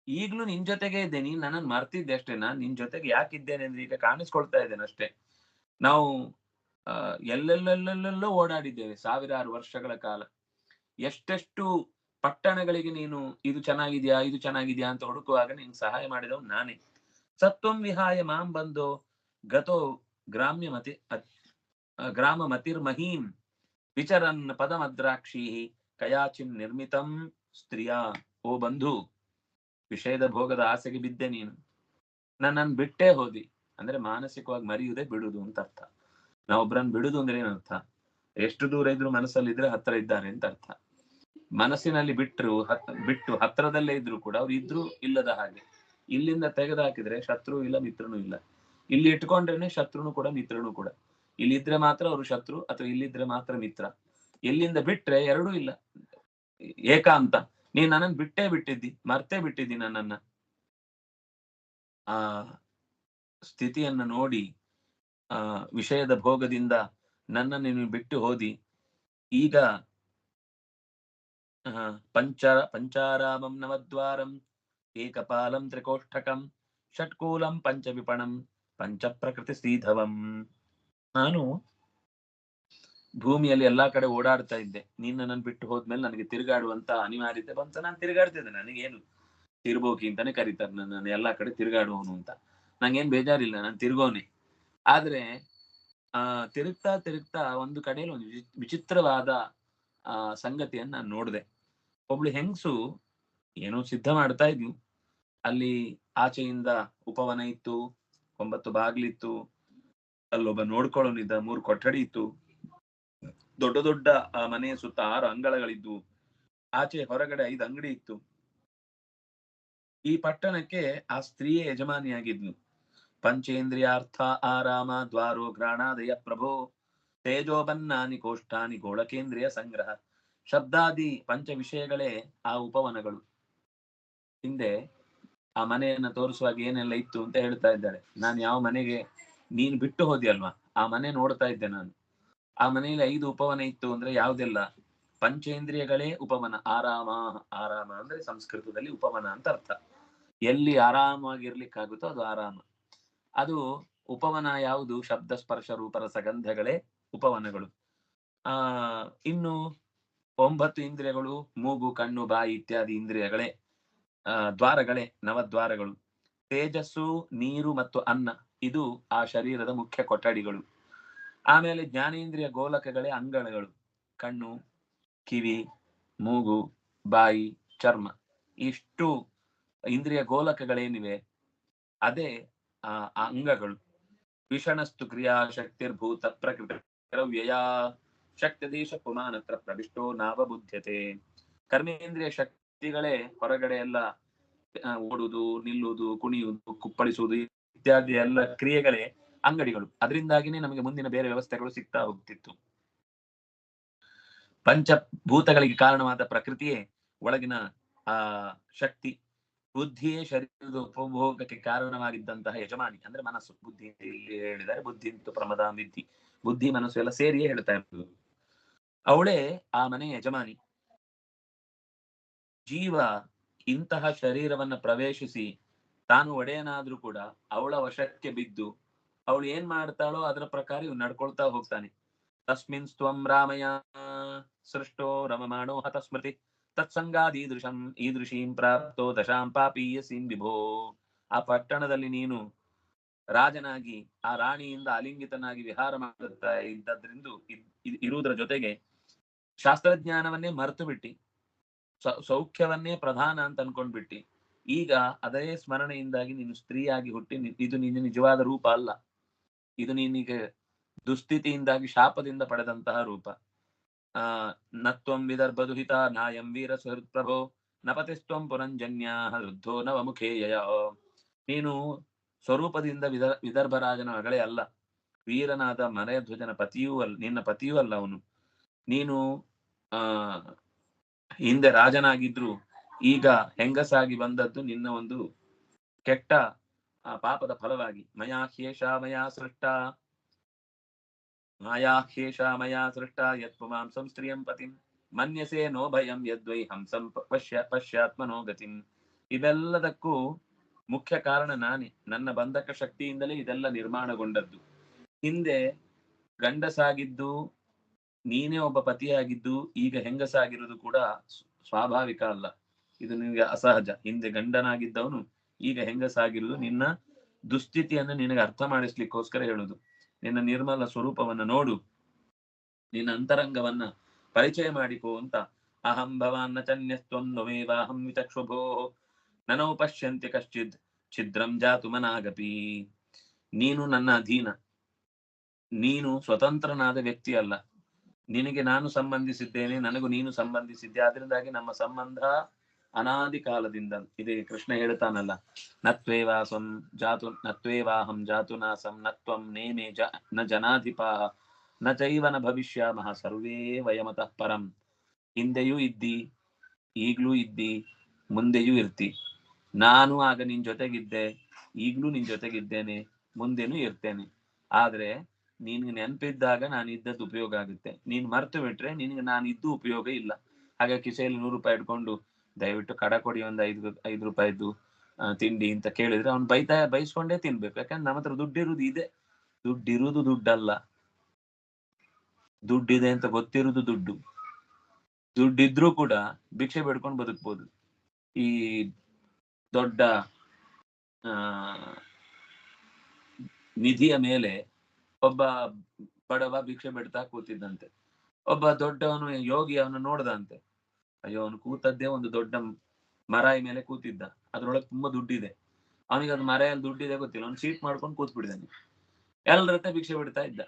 ಈಗ್ಲೂ ನಿನ್ ಜೊತೆಗೆ ಇದ್ದೆ. ನೀನ್ ನನ್ನನ್ನು ಮರ್ತಿದ್ದೆ ಅಷ್ಟೇ. ನಾನ್ ನಿನ್ ಜೊತೆಗೆ ಯಾಕಿದ್ದೇನೆ ಅಂದ್ರೆ ಈಗ ಕಾಣಿಸ್ಕೊಳ್ತಾ ಇದ್ದೇನೆ ಅಷ್ಟೇ. ನಾವು ಎಲ್ಲೆಲ್ಲೆಲ್ಲೆಲ್ಲೆಲ್ಲೋ ಓಡಾಡಿದ್ದೇವೆ ಸಾವಿರಾರು ವರ್ಷಗಳ ಕಾಲ. ಎಷ್ಟೆಷ್ಟು ಪಟ್ಟಣಗಳಿಗೆ ನೀನು ಇದು ಚೆನ್ನಾಗಿದ್ಯಾ ಅಂತ ಹುಡುಕುವಾಗ ನೀನ್ ಸಹಾಯ ಮಾಡಿದವ್ ನಾನೇ. ಸತ್ವಂ ವಿಹಾಯ ಮಾಂ ಬಂದೋ ಗತೋ ಗ್ರಾಮ ಮತಿರ್ಮಹೀಂ ವಿಚರನ್ ಪದಮದ್ರಾಕ್ಷಿ ಕಯಾಚಿನ್ ನಿರ್ಮಿತಂ ಸ್ತ್ರೀಯಾ. ಓ ಬಂಧು, ವಿಷಯದ ಭೋಗದ ಆಸೆಗೆ ಬಿದ್ದೆ ನೀನು. ನನ್ನನ್ನು ಬಿಟ್ಟೇ ಹೋದಿ ಅಂದ್ರೆ ಮಾನಸಿಕವಾಗಿ ಮರೆಯುವುದೇ ಬಿಡುದು ಅಂತ ಅರ್ಥ. ನಾವೊಬ್ರನ್ನ ಬಿಡುದು ಅಂದ್ರೆ ಏನರ್ಥ, ಎಷ್ಟು ದೂರ ಇದ್ರು ಮನಸ್ಸಲ್ಲಿ ಇದ್ರೆ ಹತ್ರ ಇದ್ದಾರೆ ಅಂತ ಅರ್ಥ. ಮನಸ್ಸಿನಲ್ಲಿ ಬಿಟ್ಟು ಹತ್ರದಲ್ಲೇ ಇದ್ರು ಕೂಡ ಅವ್ರು ಇದ್ರು ಇಲ್ಲದ ಹಾಗೆ. ಇಲ್ಲಿಂದ ತೆಗೆದುಹಾಕಿದ್ರೆ ಶತ್ರು ಇಲ್ಲ ಮಿತ್ರನೂ ಇಲ್ಲ. ಇಲ್ಲಿ ಇಟ್ಕೊಂಡ್ರೇನೆ ಶತ್ರುನು ಕೂಡ ಮಿತ್ರನು ಕೂಡ. ಇಲ್ಲಿದ್ರೆ ಮಾತ್ರ ಅವರು ಶತ್ರು ಅಥವಾ ಇಲ್ಲಿದ್ರೆ ಮಾತ್ರ ಮಿತ್ರ. ಎಲ್ಲಿಂದ ಬಿಟ್ರೆ ಎರಡೂ ಇಲ್ಲ, ಏಕಾಂತ. ನೀನ್ ನನ್ನನ್ನು ಮರ್ತೇ ಬಿಟ್ಟಿದ್ದಿ ನನ್ನನ್ನ. ಆ ಸ್ಥಿತಿಯನ್ನ ನೋಡಿ ವಿಷಯದ ಭೋಗದಿಂದ ನನ್ನನ್ನು ನೀನು ಬಿಟ್ಟು ಹೋದಿ. ಈಗ ಪಂಚಾರಾಮಂ ನವದ್ವಾರಂ ಏಕಪಾಲಂ ತ್ರಿಕೋಷ್ಠಕಂ ಷಟ್ಕೂಲಂ ಪಂಚವಿಪಣಂ ಪಂಚ ಪ್ರಕೃತಿ ಶ್ರೀಧವಂ. ನಾನು ಭೂಮಿಯಲ್ಲಿ ಎಲ್ಲಾ ಕಡೆ ಓಡಾಡ್ತಾ ಇದ್ದೆ. ನೀನ್ ನನ್ನನ್ನು ಬಿಟ್ಟು ಹೋದ್ಮೇಲೆ ನನಗೆ ತಿರುಗಾಡುವಂತ ಅನಿವಾರ್ಯತೆ ಬಂತ. ನಾನು ತಿರುಗಾಡ್ತಿದ್ದೆ. ನನಗೇನು ತಿರುಬೋಕಿ ಅಂತಾನೆ ಕರೀತಾರೆ ನನ್ನ, ಎಲ್ಲಾ ಕಡೆ ತಿರುಗಾಡುವವನು ಅಂತ. ನಂಗೇನ್ ಬೇಜಾರಿಲ್ಲ, ನಾನು ತಿರುಗೋನೆ. ಆದ್ರೆ ತಿರುಗ್ತಾ ಒಂದು ಕಡೆಯಲ್ಲಿ ಒಂದು ವಿಚಿತ್ರವಾದ ಸಂಗತಿಯನ್ನ ನಾನು ನೋಡಿದೆ. ಒಬ್ಳು ಹೆಂಗಸು ಏನೋ ಸಿದ್ಧ ಮಾಡ್ತಾ ಇದ್ಲು. ಅಲ್ಲಿ ಆಚೆಯಿಂದ ಉಪವನ ಇತ್ತು, 9 ಬಾಗ್ಲಿತ್ತು, ಅಲ್ಲೊಬ್ಬ ನೋಡ್ಕೊಳ್ಳೋನಿದ್ದ, 3 ಕೊಠಡಿ ಇತ್ತು, ದೊಡ್ಡ ದೊಡ್ಡ ಆ ಮನೆಯ ಸುತ್ತ 6 ಅಂಗಳಗಳಿದ್ವು, ಆಚೆ ಹೊರಗಡೆ 5 ಅಂಗಡಿ ಇತ್ತು. ಈ ಪಟ್ಟಣಕ್ಕೆ ಆ ಸ್ತ್ರೀಯೇ ಯಜಮಾನಿಯಾಗಿದ್ನು. ಪಂಚೇಂದ್ರಿಯಾರ್ಥ ಆರಾಮ ದ್ವಾರೋ ಘ್ರಾಣಾದಯ ಪ್ರಭೋ ತೇಜೋಬನ್ನಾನಿ ಕೋಷ್ಠಾನಿ ಗೋಳಕೇಂದ್ರಿಯ ಸಂಗ್ರಹ. ಶಬ್ದಾದಿ ಪಂಚ ವಿಷಯಗಳೇ ಆ ಉಪವನಗಳು. ಹಿಂದೆ ಆ ಮನೆಯನ್ನ ತೋರಿಸುವಾಗ ಏನೆಲ್ಲ ಇತ್ತು ಅಂತ ಹೇಳ್ತಾ ಇದ್ದಾರೆ. ನಾನು ಯಾವ ಮನೆಗೆ ನೀನು ಬಿಟ್ಟು ಹೋದಿಯಲ್ವಾ, ಆ ಮನೆ ನೋಡ್ತಾ ಇದ್ದೆ ನಾನು. ಆ ಮನೆಯಲ್ಲಿ 5 ಉಪವನ ಇತ್ತು ಅಂದ್ರೆ ಯಾವ್ದೆಲ್ಲ ಪಂಚೇಂದ್ರಿಯಗಳೇ ಉಪವನ. ಆರಾಮ ಅಂದ್ರೆ ಸಂಸ್ಕೃತದಲ್ಲಿ ಉಪವನ ಅಂತ ಅರ್ಥ. ಎಲ್ಲಿ ಆರಾಮಾಗಿರ್ಲಿಕ್ಕಾಗುತ್ತೋ ಅದು ಆರಾಮ. ಅದು ಉಪವನ ಯಾವುದು? ಶಬ್ದ ಸ್ಪರ್ಶ ರೂಪರ ಸಗಂಧಗಳೇ ಉಪವನಗಳು. ಇನ್ನು 9 ಇಂದ್ರಿಯಗಳು, ಮೂಗು ಕಣ್ಣು ಬಾಯಿ ಇತ್ಯಾದಿ ಇಂದ್ರಿಯಗಳೇ ದ್ವಾರಗಳೇ ನವದ್ವಾರಗಳು. ತೇಜಸ್ಸು ನೀರು ಮತ್ತು ಅನ್ನ ಇದು ಆ ಶರೀರದ ಮುಖ್ಯ ಕೊಠಡಿಗಳು. ಆಮೇಲೆ ಜ್ಞಾನೇಂದ್ರಿಯ ಗೋಲಕಗಳೇ ಅಂಗಳಗಳು. ಕಣ್ಣು, ಕಿವಿ, ಮೂಗು, ಬಾಯಿ, ಚರ್ಮ, ಇಷ್ಟು ಇಂದ್ರಿಯ ಗೋಲಕಗಳೇನಿವೆ ಅದೇ ಆ ಅಂಗಗಳು. ವಿಷಣಸ್ತು ಕ್ರಿಯಾ ಶಕ್ತಿರ್ಭೂತ ಪ್ರಕೃತಿ ವ್ಯಯ ಶಕ್ತಿ ದೇಶ ಪುಮಾನತ್ರ ಪ್ರವಿಷ್ಟೋ ನಾವಬುದ್ಧತೆ. ಕರ್ಮೇಂದ್ರಿಯ ಶಕ್ತಿಗಳೇ ಹೊರಗಡೆ ಎಲ್ಲ ಓಡುವುದು, ನಿಲ್ಲುವುದು, ಕುಣಿಯುವುದು, ಕುಪ್ಪಳಿಸುವುದು ಇತ್ಯಾದಿ ಎಲ್ಲ ಕ್ರಿಯೆಗಳೇ ಅಂಗಡಿಗಳು. ಅದರಿಂದಾಗಿನೇ ನಮಗೆ ಮುಂದಿನ ಬೇರೆ ವ್ಯವಸ್ಥೆಗಳು ಸಿಗ್ತಾ ಹೋಗ್ತಿತ್ತು. ಪಂಚಭೂತಗಳಿಗೆ ಕಾರಣವಾದ ಪ್ರಕೃತಿಯೇ ಒಳಗಿನ ಆ ಶಕ್ತಿ. ಬುದ್ಧಿಯೇ ಶರೀರದ ಉಪಭೋಗಕ್ಕೆ ಕಾರಣವಾಗಿದ್ದಂತಹ ಯಜಮಾನಿ ಅಂದ್ರೆ ಮನಸ್ಸು. ಬುದ್ಧಿ ಇಲ್ಲಿ ಹೇಳಿದ್ದಾರೆ, ಬುದ್ಧಿ ಮತ್ತು ಪ್ರಮದ ವಿದ್ಧಿ, ಬುದ್ಧಿ ಮನಸ್ಸು ಎಲ್ಲ ಸೇರಿಯೇ ಹೇಳ್ತಾ ಇರ್ತದೆ. ಅವಳೇ ಆ ಮನೆ ಯಜಮಾನಿ. ಜೀವ ಇಂತಹ ಶರೀರವನ್ನ ಪ್ರವೇಶಿಸಿ ತಾನು ಒಡೆಯನಾದ್ರೂ ಕೂಡ ಅವಳ ವಶಕ್ಕೆ ಬಿದ್ದು ಅವಳು ಏನ್ ಮಾಡ್ತಾಳೋ ಅದರ ಪ್ರಕಾರ ಇವ್ ನಡ್ಕೊಳ್ತಾ ಹೋಗ್ತಾನೆ. ತಸ್ಮಿನ್ ಸ್ವಂ ರಾಮಯ ಸೃಷ್ಟೋ ರಮಮಾಣೋ ಹತ ಸ್ಮೃತಿ ಈದೃಶೀಂ ಪ್ರಾಪ್ತೋ ದಶಾಂ ಪಾಪೀಯಸೀಂ ವಿಭೋ. ಆ ಪಟ್ಟಣದಲ್ಲಿ ನೀನು ರಾಜನಾಗಿ ಆ ರಾಣಿಯಿಂದ ಅಲಿಂಗಿತನಾಗಿ ವಿಹಾರ ಮಾಡುತ್ತಾ ಇದ್ದದ್ರಿಂದ ಇರುವುದರ ಜೊತೆಗೆ ಶಾಸ್ತ್ರಜ್ಞಾನವನ್ನೇ ಮರೆತು ಬಿಟ್ಟಿ, ಸೌಖ್ಯವನ್ನೇ ಪ್ರಧಾನ ಅಂತ ಅನ್ಕೊಂಡ್ಬಿಟ್ಟಿ. ಈಗ ಅದೇ ಸ್ಮರಣೆಯಿಂದಾಗಿ ನೀನು ಸ್ತ್ರೀಯಾಗಿ ಹುಟ್ಟಿ, ಇದು ನಿನ್ನ ನಿಜವಾದ ರೂಪ ಅಲ್ಲ, ಇದು ನಿನಗೆ ದುಸ್ಥಿತಿಯಿಂದಾಗಿ ಶಾಪದಿಂದ ಪಡೆದಂತಹ ರೂಪ. ನತ್ವಂ ವಿದರ್ಭದುಹಿತ ನಾಯಂ ವೀರ ಸುಹೃತ್ಪ್ರಭೋ ನಪತಿಸ್ತ್ವಂ ಪುರಂಜನ್ಯಾ ವೃದ್ಧೋ ನವಮುಖೇಯ. ನೀನು ಸ್ವರೂಪದಿಂದ ವಿದರ್ಭ ರಾಜನ ಮಗಳೇ ಅಲ್ಲ, ವೀರನಾದ ಮರೆಯಧ್ವಜನ ಪತಿಯೂ ಅಲ್ಲ, ನಿನ್ನ ಪತಿಯೂ ಅಲ್ಲ ಅವನು. ನೀನು ಹಿಂದೆ ರಾಜನಾಗಿದ್ರು ಈಗ ಹೆಂಗಸಾಗಿ ಬಂದದ್ದು ನಿನ್ನ ಒಂದು ಕೆಟ್ಟ ಪಾಪದ ಫಲವಾಗಿ. ಮಯಾ ಹ್ಯೇಷಾ ಮಯಾ ಸೃಷ್ಟ ಯತ್ ಪುಮಾಂಸಂ ಸ್ತ್ರಿಯಂ ಪತಿಂ ಮನ್ಯಸೆ ನೋ ಭಯಂ ಯದ್ವೈ ಹಂಸಂ ಪಶ್ಯಾತ್ಮನೋ ಗತಿಂ. ಇವೆಲ್ಲದಕ್ಕೂ ಮುಖ್ಯ ಕಾರಣ ನಾನೇ, ನನ್ನ ಬಂಧಕ ಶಕ್ತಿಯಿಂದಲೇ ಇದೆಲ್ಲ ನಿರ್ಮಾಣಗೊಂಡದ್ದು. ಹಿಂದೆ ಗಂಡಸಾಗಿದ್ದು ನೀನೇ ಒಬ್ಬ ಪತಿಯಾಗಿದ್ದು ಈಗ ಹೆಂಗಸಾಗಿರುವುದು ಕೂಡ ಸ್ವಾಭಾವಿಕ ಅಲ್ಲ, ಇದು ನಿನಗೆ ಅಸಹಜ. ಹಿಂದೆ ಗಂಡನಾಗಿದ್ದವನು ಈಗ ಹೆಂಗಸಾಗಿರುವುದು ನಿನ್ನ ದುಸ್ಥಿತಿಯನ್ನು ನಿನಗೆ ಅರ್ಥ ಮಾಡಿಸ್ಲಿಕ್ಕೋಸ್ಕರ ಹೇಳುದು. ನಿನ್ನ ನಿರ್ಮಲ ಸ್ವರೂಪವನ್ನ ನೋಡು, ನಿನ್ನ ಅಂತರಂಗವನ್ನ ಪರಿಚಯ ಮಾಡಿಕೋ ಅಂತ. ಅಹಂ ಭವಾನ್ನ ಚನ್ಯಸ್ತ್ವಂ ನವೇವಾಹಂ ವಿಚಕ್ಷುಭೋ ನನೌ ಪಶ್ಯಂತಿ ಕಶ್ಚಿದ್ ಛಿದ್ರಂ ಜಾತು ಮನಾಗಪಿ. ನೀನು ನನ್ನ ಅಧೀನ, ನೀನು ಸ್ವತಂತ್ರನಾದ ವ್ಯಕ್ತಿ ಅಲ್ಲ, ನಿನಗೆ ನಾನು ಸಂಬಂಧಿಸಿದ್ದೇನೆ, ನನಗೂ ನೀನು ಸಂಬಂಧಿಸಿದ್ದೆ. ಆದ್ರಿಂದಾಗಿ ನಮ್ಮ ಸಂಬಂಧ ಅನಾದಿ ಕಾಲದಿಂದ ಇದೆ. ಕೃಷ್ಣ ಹೇಳ್ತಾನಲ್ಲ, ನತ್ವೇವಾಹಂ ಜಾತು ನಾಸಂ ನತ್ವಂ ನೇಮೇ ನ ಜನಾಧಿಪಾಹ ನ ಚೈವನ ಭವಿಷ್ಯಾಮಃ ಸರ್ವೇ ವಯಮತಃ ಪರಂ. ಹಿಂದೆಯೂ ಇದ್ದಿ, ಈಗ್ಲೂ ಇದ್ದಿ, ಮುಂದೆಯೂ ಇರ್ತಿ. ನಾನು ಆಗ ನಿನ್ ಜೊತೆಗಿದ್ದೆ, ಈಗ್ಲೂ ನಿನ್ ಜೊತೆಗಿದ್ದೇನೆ, ಮುಂದೆನೂ ಇರ್ತೇನೆ. ಆದ್ರೆ ನಿನ್ಗೆ ನೆನಪಿದ್ದಾಗ ನಾನು ಇದ್ದದ್ದು ಉಪಯೋಗ ಆಗುತ್ತೆ, ನೀನ್ ಮರ್ತು ಬಿಟ್ರೆ ನಿನ್ಗೆ ನಾನು ಇದ್ದು ಉಪಯೋಗ ಇಲ್ಲ. ಹಾಗೆ ಕಿಸೆಯಲ್ಲಿ 100 ರೂಪಾಯಿ ಇಟ್ಕೊಂಡು ದಯವಿಟ್ಟು ಕಡ ಕೊಡಿ ಒಂದು 5 ರೂಪಾಯಿದ್ದು ತಿಂಡಿ ಅಂತ ಕೇಳಿದ್ರೆ ಅವ್ನು ಬೈಸ್ಕೊಂಡೇ ತಿನ್ಬೇಕು. ಯಾಕಂದ್ರೆ ನಮ್ಮ ಹತ್ರ ದುಡ್ಡಿರುವುದು ದುಡ್ಡಲ್ಲ, ದುಡ್ಡಿದೆ ಅಂತ ಗೊತ್ತಿರುವುದು ದುಡ್ಡಿದ್ರೂ ಕೂಡ ಭಿಕ್ಷೆ ಬೇಡ್ಕೊಂಡು ಬದುಕ್ಬೋದು. ಈ ದೊಡ್ಡ ನಿಧಿಯ ಮೇಲೆ ಒಬ್ಬ ಬಡವ ಭಿಕ್ಷೆ ಬಿಡ್ತಾ ಕೂತಿದ್ದಂತೆ. ಒಬ್ಬ ದೊಡ್ಡವನು ಯೋಗಿ ಅವನು ನೋಡ್ದಂತೆ, ಅಯ್ಯೋ ಅವನು ಕೂತದ್ದೇ ಒಂದು ದೊಡ್ಡ ಮರಾಯಿ ಮೇಲೆ ಕೂತಿದ್ದ, ಅದ್ರೊಳಗೆ ತುಂಬಾ ದುಡ್ಡಿದೆ. ಅವನಿಗೆ ಅದು ಮರೆಯಲ್ಲಿ ದುಡ್ಡಿದೆ ಗೊತ್ತಿಲ್ಲ, ಅವ್ನು ಸೀಟ್ ಮಾಡ್ಕೊಂಡು ಕೂತ್ ಬಿಟ್ಟಿದ್ದಾನೆ. ಎಲ್ಲರತ್ತೆ ಭಿಕ್ಷೆ ಬಿಡ್ತಾ ಇದ್ದ.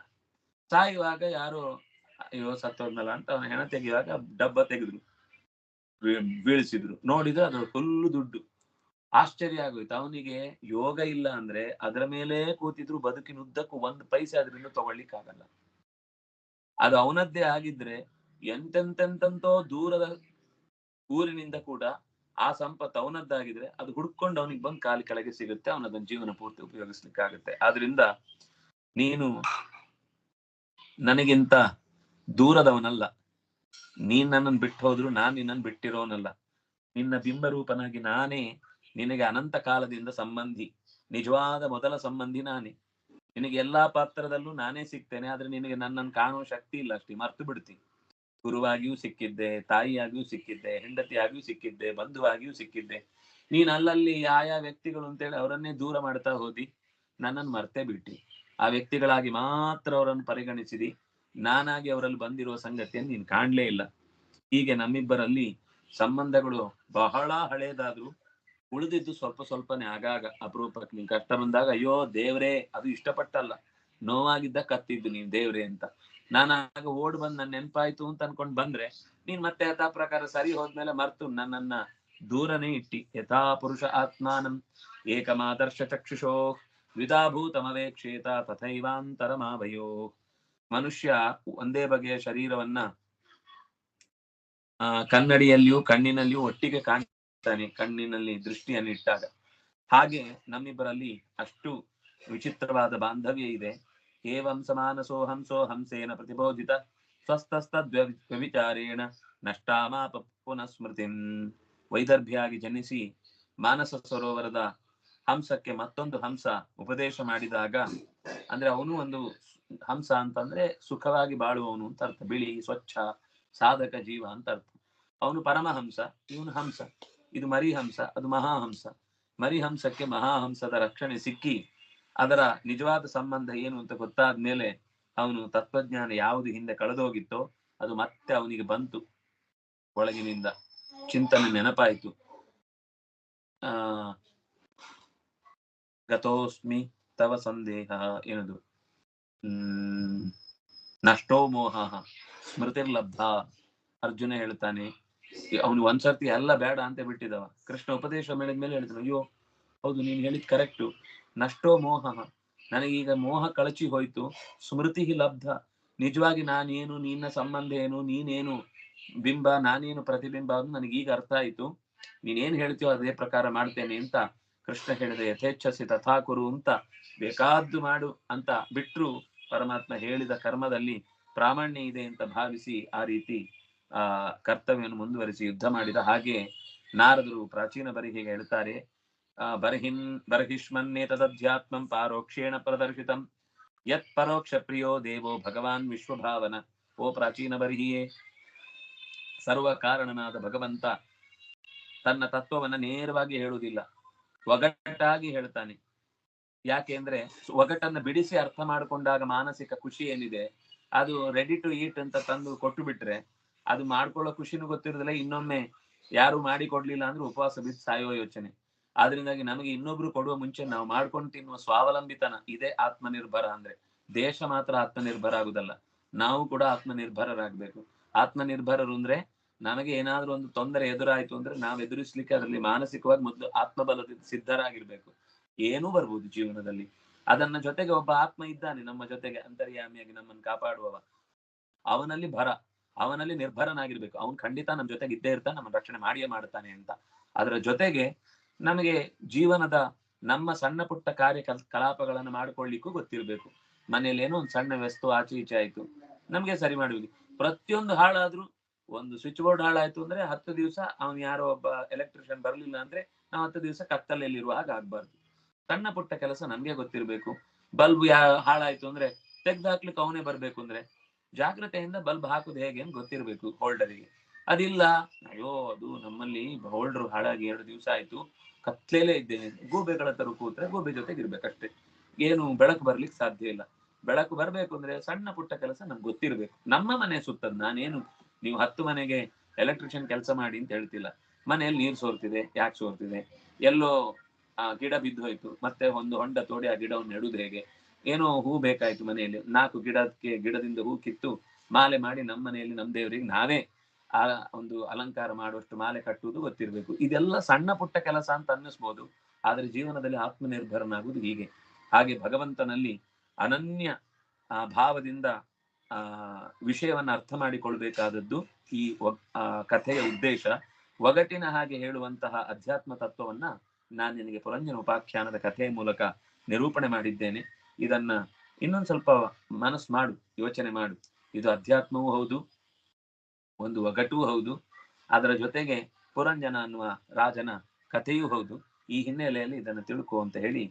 ಸಾಯುವಾಗ ಯಾರು ಅಯ್ಯೋ ಸತ್ತೋದ್ನಲ್ಲ ಅಂತ ಅವನ ಹೆಣ ತೆಗೆಯುವಾಗ ಡಬ್ಬ ತೆಗೆದ್ರು, ಬೀಳಿಸಿದ್ರು. ನೋಡಿದ್ರೆ ಅದ್ರ ಫುಲ್ಲು ದುಡ್ಡು. ಆಶ್ಚರ್ಯ ಆಗೋಯ್ತು ಅವನಿಗೆ. ಯೋಗ ಇಲ್ಲ ಅಂದ್ರೆ ಅದರ ಮೇಲೆ ಕೂತಿದ್ರು ಬದುಕಿನುದ್ದಕ್ಕೂ 1 ಪೈಸೆ ಅದರಿಂದ ತಗೊಳ್ಳಿಕ್ಕಾಗಲ್ಲ. ಅದು ಅವನದ್ದೇ ಆಗಿದ್ರೆ ಎಂತೆಂತೆಂತೋ ದೂರದ ಊರಿನಿಂದ ಕೂಡ ಆ ಸಂಪತ್ತು ಅವನದ್ದಾಗಿದ್ರೆ ಅದು ಹುಡ್ಕೊಂಡು ಅವನಿಗೆ ಬಂದು ಕಾಲಿ ಕೆಳಗೆ ಸಿಗುತ್ತೆ, ಅವನದನ್ನ ಜೀವನ ಪೂರ್ತಿ ಉಪಯೋಗಿಸ್ಲಿಕ್ಕಾಗುತ್ತೆ. ಆದ್ರಿಂದ ನೀನು ನನಗಿಂತ ದೂರದವನಲ್ಲ, ನೀನ್ ನನ್ನನ್ನು ಬಿಟ್ಟು ಹೋದ್ರು ನಾನ್ ನಿನ್ನನ್ನು ಬಿಟ್ಟಿರೋನಲ್ಲ. ನಿನ್ನ ಬಿಂಬರೂಪನಾಗಿ ನಾನೇ ನಿನಗೆ ಅನಂತ ಕಾಲದಿಂದ ಸಂಬಂಧಿ, ನಿಜವಾದ ಮೊದಲ ಸಂಬಂಧಿ ನಾನೇ. ನಿನಗೆ ಎಲ್ಲಾ ಪಾತ್ರದಲ್ಲೂ ನಾನೇ ಸಿಗ್ತೇನೆ, ಆದ್ರೆ ನಿನಗೆ ನನ್ನನ್ನು ಕಾಣುವ ಶಕ್ತಿ ಇಲ್ಲ ಅಷ್ಟೇ, ಮರ್ತು ಬಿಡ್ತೀನಿ. ಗುರುವಾಗಿಯೂ ಸಿಕ್ಕಿದ್ದೆ, ತಾಯಿಯಾಗಿಯೂ ಸಿಕ್ಕಿದ್ದೆ, ಹೆಂಡತಿಯಾಗಿಯೂ ಸಿಕ್ಕಿದ್ದೆ, ಬಂಧುವಾಗಿಯೂ ಸಿಕ್ಕಿದ್ದೆ. ನೀನ್ ಅಲ್ಲಲ್ಲಿ ಆಯಾ ವ್ಯಕ್ತಿಗಳು ಅಂತೇಳಿ ಅವರನ್ನೇ ದೂರ ಮಾಡ್ತಾ ಹೋದಿ, ನನ್ನನ್ನು ಮರ್ತೇ ಬಿಟ್ಟಿ. ಆ ವ್ಯಕ್ತಿಗಳಾಗಿ ಮಾತ್ರ ಅವರನ್ನು ಪರಿಗಣಿಸಿದಿ, ನಾನಾಗಿ ಅವರಲ್ಲಿ ಬಂದಿರುವ ಸಂಗತಿಯನ್ನು ನೀನ್ ಕಾಣ್ಲೇ ಇಲ್ಲ. ಹೀಗೆ ನಮ್ಮಿಬ್ಬರಲ್ಲಿ ಸಂಬಂಧಗಳು ಬಹಳ ಹಳೇದಾದ್ರು ಉಳಿದಿದ್ದು ಸ್ವಲ್ಪ ಸ್ವಲ್ಪನೇ. ಆಗಾಗ ಅಪರೂಪಕ್ಕೆ ನೀನ್ ಕಷ್ಟ ಬಂದಾಗ ಅಯ್ಯೋ ದೇವ್ರೇ, ಅದು ಇಷ್ಟಪಟ್ಟಲ್ಲ, ನೋವಾಗಿದ್ದ ಕತ್ತಿದ್ದು ನೀನ್ ದೇವ್ರೇ ಅಂತ. ನಾನಾಗ ಓಡ್ ಬಂದ್ ನನ್ ನೆನ್ಪಾಯ್ತು ಅಂತ ಅನ್ಕೊಂಡ್ ಬಂದ್ರೆ ನೀನ್ ಮತ್ತೆ ಯಥಾ ಪ್ರಕಾರ ಸರಿ ಹೋದ್ಮೇಲೆ ಮರ್ತು ನನ್ನನ್ನ ದೂರನೇ ಇಟ್ಟಿ. ಯಥಾ ಪುರುಷ ಆತ್ಮಾನಂ ಏಕಮಾದರ್ಶ ಚಕ್ಷುಷೋ ವಿಧಾಭೂತಮವೇಕ್ಷೇತ ತಥೈವಾಂತರಮಾವಯೋ. ಮನುಷ್ಯ ಒಂದೇ ಬಗೆಯ ಶರೀರವನ್ನ ಕನ್ನಡಿಯಲ್ಲಿಯೂ ಕಣ್ಣಿನಲ್ಲಿಯೂ ಒಟ್ಟಿಗೆ ಕಾಣ್ತಾನೆ, ಕಣ್ಣಿನಲ್ಲಿ ದೃಷ್ಟಿಯನ್ನು ಇಟ್ಟಾಗ. ಹಾಗೆ ನಮ್ಮಿಬ್ಬರಲ್ಲಿ ಅಷ್ಟು ವಿಚಿತ್ರವಾದ ಬಾಂಧವ್ಯ ಇದೆ. ಏವಂ ಸಮಾನಸೋ ಹಂಸೋ ಹಂಸೇನ ಪ್ರತಿಬೋಧಿತ ಸ್ವಸ್ತಸ್ತದ್ವ್ಯವಿಚಾರೇಣ ನಷ್ಟಾಮಾಪ ಪುನಃ ಸ್ಮೃತಿಂ. ವೈದರ್ಭಿಯಾಗಿ ಜನಿಸಿ ಮಾನಸ ಸರೋವರದ ಹಂಸಕ್ಕೆ ಮತ್ತೊಂದು ಹಂಸ ಉಪದೇಶ ಮಾಡಿದಾಗ, ಅಂದ್ರೆ ಅವನು ಒಂದು ಹಂಸ ಅಂತಂದ್ರೆ ಸುಖವಾಗಿ ಬಾಳುವವನು ಅಂತ ಅರ್ಥ, ಬಿಳಿ ಸ್ವಚ್ಛ ಸಾಧಕ ಜೀವ ಅಂತ ಅರ್ಥ. ಅವನು ಪರಮಹಂಸ, ಇವನು ಹಂಸ. ಇದು ಮರಿಹಂಸ, ಅದು ಮಹಾಹಂಸ. ಮರಿಹಂಸಕ್ಕೆ ಮಹಾಹಂಸದ ರಕ್ಷಣೆ ಸಿಕ್ಕಿ ಅದರ ನಿಜವಾದ ಸಂಬಂಧ ಏನು ಅಂತ ಗೊತ್ತಾದ್ಮೇಲೆ ಅವನು ತತ್ವಜ್ಞಾನ ಯಾವುದು ಹಿಂದೆ ಕಳೆದೋಗಿತ್ತೋ ಅದು ಮತ್ತೆ ಅವನಿಗೆ ಬಂತು, ಒಳಗಿನಿಂದ ಚಿಂತನೆ ನೆನಪಾಯಿತು. ಗತೋಸ್ಮಿ ತವ ಸಂದೇಹ ಏನದು, ನಷ್ಟೋ ಮೋಹ ಸ್ಮೃತಿರ್ಲಬ್ಧ. ಅರ್ಜುನ ಹೇಳ್ತಾನೆ, ಅವನು ಒಂದ್ಸರ್ತಿ ಎಲ್ಲ ಬೇಡ ಅಂತ ಬಿಟ್ಟಿದವ. ಕೃಷ್ಣ ಉಪದೇಶ ಮಾಡಿದ್ಮೇಲೆ ಹೇಳ್ತಾನೆ, ಅಯ್ಯೋ ಹೌದು ನೀನ್ ಹೇಳಿದ್ ಕರೆಕ್ಟು, ನಷ್ಟೋ ಮೋಹ, ನನಗೀಗ ಮೋಹ ಕಳಚಿ ಹೋಯ್ತು. ಸ್ಮೃತಿ ಲಬ್ಧ, ನಿಜವಾಗಿ ನಾನೇನು, ನಿನ್ನ ಸಂಬಂಧ ಏನು, ನೀನೇನು ಬಿಂಬ, ನಾನೇನು ಪ್ರತಿಬಿಂಬ ಅದು ನನಗೀಗ ಅರ್ಥ ಆಯ್ತು. ನೀನೇನ್ ಹೇಳ್ತೀಯೋ ಅದೇ ಪ್ರಕಾರ ಮಾಡ್ತೇನೆ ಅಂತ ಕೃಷ್ಣ ಹೇಳಿದ. ಯಥೇಚ್ಛಸಿ ತಥಾಕುರು ಅಂತ, ಬೇಕಾದ್ದು ಮಾಡು ಅಂತ ಬಿಟ್ರು ಪರಮಾತ್ಮ ಹೇಳಿದ ಕರ್ಮದಲ್ಲಿ ಪ್ರಾಮಾಣ್ಯ ಇದೆ ಅಂತ ಭಾವಿಸಿ ಆ ರೀತಿ ಕರ್ತವ್ಯವನ್ನು ಮುಂದುವರಿಸಿ ಯುದ್ಧ ಮಾಡಿದ. ಹಾಗೆ ನಾರದರು ಪ್ರಾಚೀನ ಬರಿಹೆಗೆ ಹೇಳ್ತಾರೆ, ಬರ್ಹಿಷ್ಮನ್ನೇತದಧ್ಯಾತ್ಮಂ ಪಾರೋಕ್ಷೇಣ ಪ್ರದರ್ಶಿತಂ ಯತ್ ಪರೋಕ್ಷ ಪ್ರಿಯೋ ದೇವೋ ಭಗವಾನ್ ವಿಶ್ವಭಾವನ. ಓ ಪ್ರಾಚೀನ ಬರಿಹಿಯೇ, ಸರ್ವ ಕಾರಣನಾದ ಭಗವಂತ ತನ್ನ ತತ್ವವನ್ನ ನೇರವಾಗಿ ಹೇಳುವುದಿಲ್ಲ, ಒಗಟಾಗಿ ಹೇಳ್ತಾನೆ. ಯಾಕೆಂದ್ರೆ ಒಗಟನ್ನ ಬಿಡಿಸಿ ಅರ್ಥ ಮಾಡಿಕೊಂಡಾಗ ಮಾನಸಿಕ ಖುಷಿ ಏನಿದೆ ಅದು ರೆಡಿ ಟು ಈಟ್ ಅಂತ ತಂದು ಕೊಟ್ಟು ಬಿಟ್ರೆ ಅದು ಮಾಡ್ಕೊಳ್ಳೋ ಖುಷಿನೂ ಗೊತ್ತಿರೋದಿಲ್ಲ. ಇನ್ನೊಮ್ಮೆ ಯಾರು ಮಾಡಿ ಕೊಡ್ಲಿಲ್ಲ ಅಂದ್ರೆ ಉಪವಾಸ ಬಿದ್ದು ಸಾಯೋ ಯೋಚನೆ. ಆದ್ರಿಂದಾಗಿ ನಮಗೆ ಇನ್ನೊಬ್ರು ಕೊಡುವ ಮುಂಚೆ ನಾವು ಮಾಡ್ಕೊಂಡು ತಿನ್ನುವ ಸ್ವಾವಲಂಬಿತನ ಇದೇ ಆತ್ಮನಿರ್ಭರ ಅಂದ್ರೆ. ದೇಶ ಮಾತ್ರ ಆತ್ಮನಿರ್ಭರ ಆಗುದಲ್ಲ, ನಾವು ಕೂಡ ಆತ್ಮನಿರ್ಭರರಾಗಬೇಕು. ಆತ್ಮನಿರ್ಭರರು ಅಂದ್ರೆ ನಮಗೆ ಏನಾದ್ರೂ ಒಂದು ತೊಂದರೆ ಎದುರಾಯ್ತು ಅಂದ್ರೆ ನಾವು ಎದುರಿಸ್ಲಿಕ್ಕೆ ಅದರಲ್ಲಿ ಮಾನಸಿಕವಾಗಿ ಮೊದಲು ಆತ್ಮಬಲದಿಂದ ಸಿದ್ಧರಾಗಿರ್ಬೇಕು. ಏನೂ ಬರ್ಬೋದು ಜೀವನದಲ್ಲಿ. ಅದನ್ನ ಜೊತೆಗೆ ಒಬ್ಬ ಆತ್ಮ ಇದ್ದಾನೆ ನಮ್ಮ ಜೊತೆಗೆ, ಅಂತರ್ಯಾಮಿಯಾಗಿ ನಮ್ಮನ್ನು ಕಾಪಾಡುವವ. ಅವನಲ್ಲಿ ನಿರ್ಭರನಾಗಿರ್ಬೇಕು. ಅವನು ಖಂಡಿತ ನಮ್ಮ ಜೊತೆಗೆ ಇದ್ದೇ ಇರ್ತಾನೆ, ನಮ್ಮ ರಕ್ಷಣೆ ಮಾಡಿಯೇ ಮಾಡ್ತಾನೆ ಅಂತ. ಅದರ ಜೊತೆಗೆ ನಮಗೆ ಜೀವನದ ನಮ್ಮ ಸಣ್ಣ ಪುಟ್ಟ ಕಾರ್ಯ ಕಲಾಪಗಳನ್ನು ಮಾಡ್ಕೊಳ್ಳಿಕ್ಕೂ ಗೊತ್ತಿರ್ಬೇಕು. ಮನೇಲಿ ಏನೋ ಒಂದು ಸಣ್ಣ ವಸ್ತು ಆಚೆ ಈಚೆ ಆಯ್ತು, ನಮ್ಗೆ ಸರಿ ಮಾಡುವುದು. ಪ್ರತಿಯೊಂದು ಹಾಳಾದ್ರೂ, ಒಂದು ಸ್ವಿಚ್ ಬೋರ್ಡ್ ಹಾಳಾಯ್ತು ಅಂದ್ರೆ 10 ದಿವಸ ಅವನು ಯಾರೋ ಒಬ್ಬ ಎಲೆಕ್ಟ್ರಿಷಿಯನ್ ಬರ್ಲಿಲ್ಲ ಅಂದ್ರೆ ನಾವು 10 ದಿವಸ ಕತ್ತಲೆಯಲ್ಲಿರುವ ಹಾಗೆ ಆಗ್ಬಾರ್ದು. ಸಣ್ಣ ಪುಟ್ಟ ಕೆಲಸ ನಮ್ಗೆ ಗೊತ್ತಿರ್ಬೇಕು. ಬಲ್ಬ್ ಹಾಳಾಯ್ತು ಅಂದ್ರೆ ತೆಗ್ದು ಹಾಕ್ಲಿಕ್ಕೆ ಅವನೇ ಬರ್ಬೇಕು ಅಂದ್ರೆ ಜಾಗ್ರತೆಯಿಂದ ಬಲ್ಬ್ ಹಾಕುದು ಹೇಗೆ ಅಂತ ಗೊತ್ತಿರ್ಬೇಕು ಹೋಲ್ಡರಿಗೆ. ಅದಿಲ್ಲ, ಅಯ್ಯೋ ಅದು ನಮ್ಮಲ್ಲಿ ಹೋಲ್ಡರ್ ಹಾಳಾಗಿ 2 ದಿವಸ ಆಯ್ತು, ಕತ್ಲೇಲೇ ಇದ್ದೇನೆ, ಗೂಬೆಗಳ ತರ ಕೂತ್ರೆ ಗೂಬೆ ಜೊತೆಗೆ ಇರ್ಬೇಕಷ್ಟೇ, ಏನು ಬೆಳಕು ಬರ್ಲಿಕ್ಕೆ ಸಾಧ್ಯ ಇಲ್ಲ. ಬೆಳಕು ಬರ್ಬೇಕು ಅಂದ್ರೆ ಸಣ್ಣ ಪುಟ್ಟ ಕೆಲಸ ನಮ್ಗೆ ಗೊತ್ತಿರ್ಬೇಕು. ನಮ್ಮ ಮನೆ ಸುತ್ತದ್, ನಾನೇನು ನೀವು 10 ಮನೆಗೆ ಎಲೆಕ್ಟ್ರಿಷಿಯನ್ ಕೆಲಸ ಮಾಡಿ ಅಂತ ಹೇಳ್ತಿಲ್ಲ. ಮನೆಯಲ್ಲಿ ನೀರು ಸೋರ್ತಿದೆ, ಯಾಕೆ ಸೋರ್ತಿದೆ, ಎಲ್ಲೋ ಗಿಡ ಬಿದ್ದು ಹೋಯ್ತು, ಮತ್ತೆ ಒಂದು ಹೊಂಡ ತೋಡಿ ಆ ಗಿಡವನ್ನು ನೆಡುದು ಹೇಗೆ, ಏನೋ ಹೂ ಬೇಕಾಯ್ತು ಮನೆಯಲ್ಲಿ, 4 ಗಿಡದಿಂದ ಹೂ ಕಿತ್ತು ಮಾಲೆ ಮಾಡಿ ನಮ್ಮ ಮನೆಯಲ್ಲಿ ನಮ್ಮ ದೇವರಿಗೆ ನಾವೇ ಆ ಒಂದು ಅಲಂಕಾರ ಮಾಡುವಷ್ಟು ಮಾಲೆ ಕಟ್ಟುವುದು ಗೊತ್ತಿರ್ಬೇಕು. ಇದೆಲ್ಲ ಸಣ್ಣ ಪುಟ್ಟ ಕೆಲಸ ಅಂತ ಅನ್ನಿಸ್ಬೋದು, ಆದ್ರೆ ಜೀವನದಲ್ಲಿ ಆತ್ಮನಿರ್ಭರನಾಗುವುದು ಹೀಗೆ. ಹಾಗೆ ಭಗವಂತನಲ್ಲಿ ಅನನ್ಯ ಭಾವದಿಂದ ವಿಷಯವನ್ನ ಅರ್ಥ ಮಾಡಿಕೊಳ್ಬೇಕಾದದ್ದು ಈ ಕಥೆಯ ಉದ್ದೇಶ. ಒಗಟಿನ ಹಾಗೆ ಹೇಳುವಂತಹ ಅಧ್ಯಾತ್ಮ ತತ್ವವನ್ನ ನಾನು ನಿನಗೆ ಪುರಂಜನ ಉಪಾಖ್ಯಾನದ ಕಥೆಯ ಮೂಲಕ ನಿರೂಪಣೆ ಮಾಡಿದ್ದೇನೆ. ಇದನ್ನ ಇನ್ನೊಂದು ಸ್ವಲ್ಪ ಮನಸ್ಸು ಮಾಡು, ಯೋಚನೆ ಮಾಡು. ಇದು ಅಧ್ಯಾತ್ಮವೂ ಹೌದು, ಒಂದು ಒಗಟೂ ಹೌದು, ಅದರ ಜೊತೆಗೆ ಪುರಂಜನ ಅನ್ನುವ ರಾಜನ ಕಥೆಯೂ ಹೌದು. ಈ ಹಿನ್ನೆಲೆಯಲ್ಲಿ ಇದನ್ನು ತಿಳ್ಕೊ ಅಂತ ಹೇಳಿ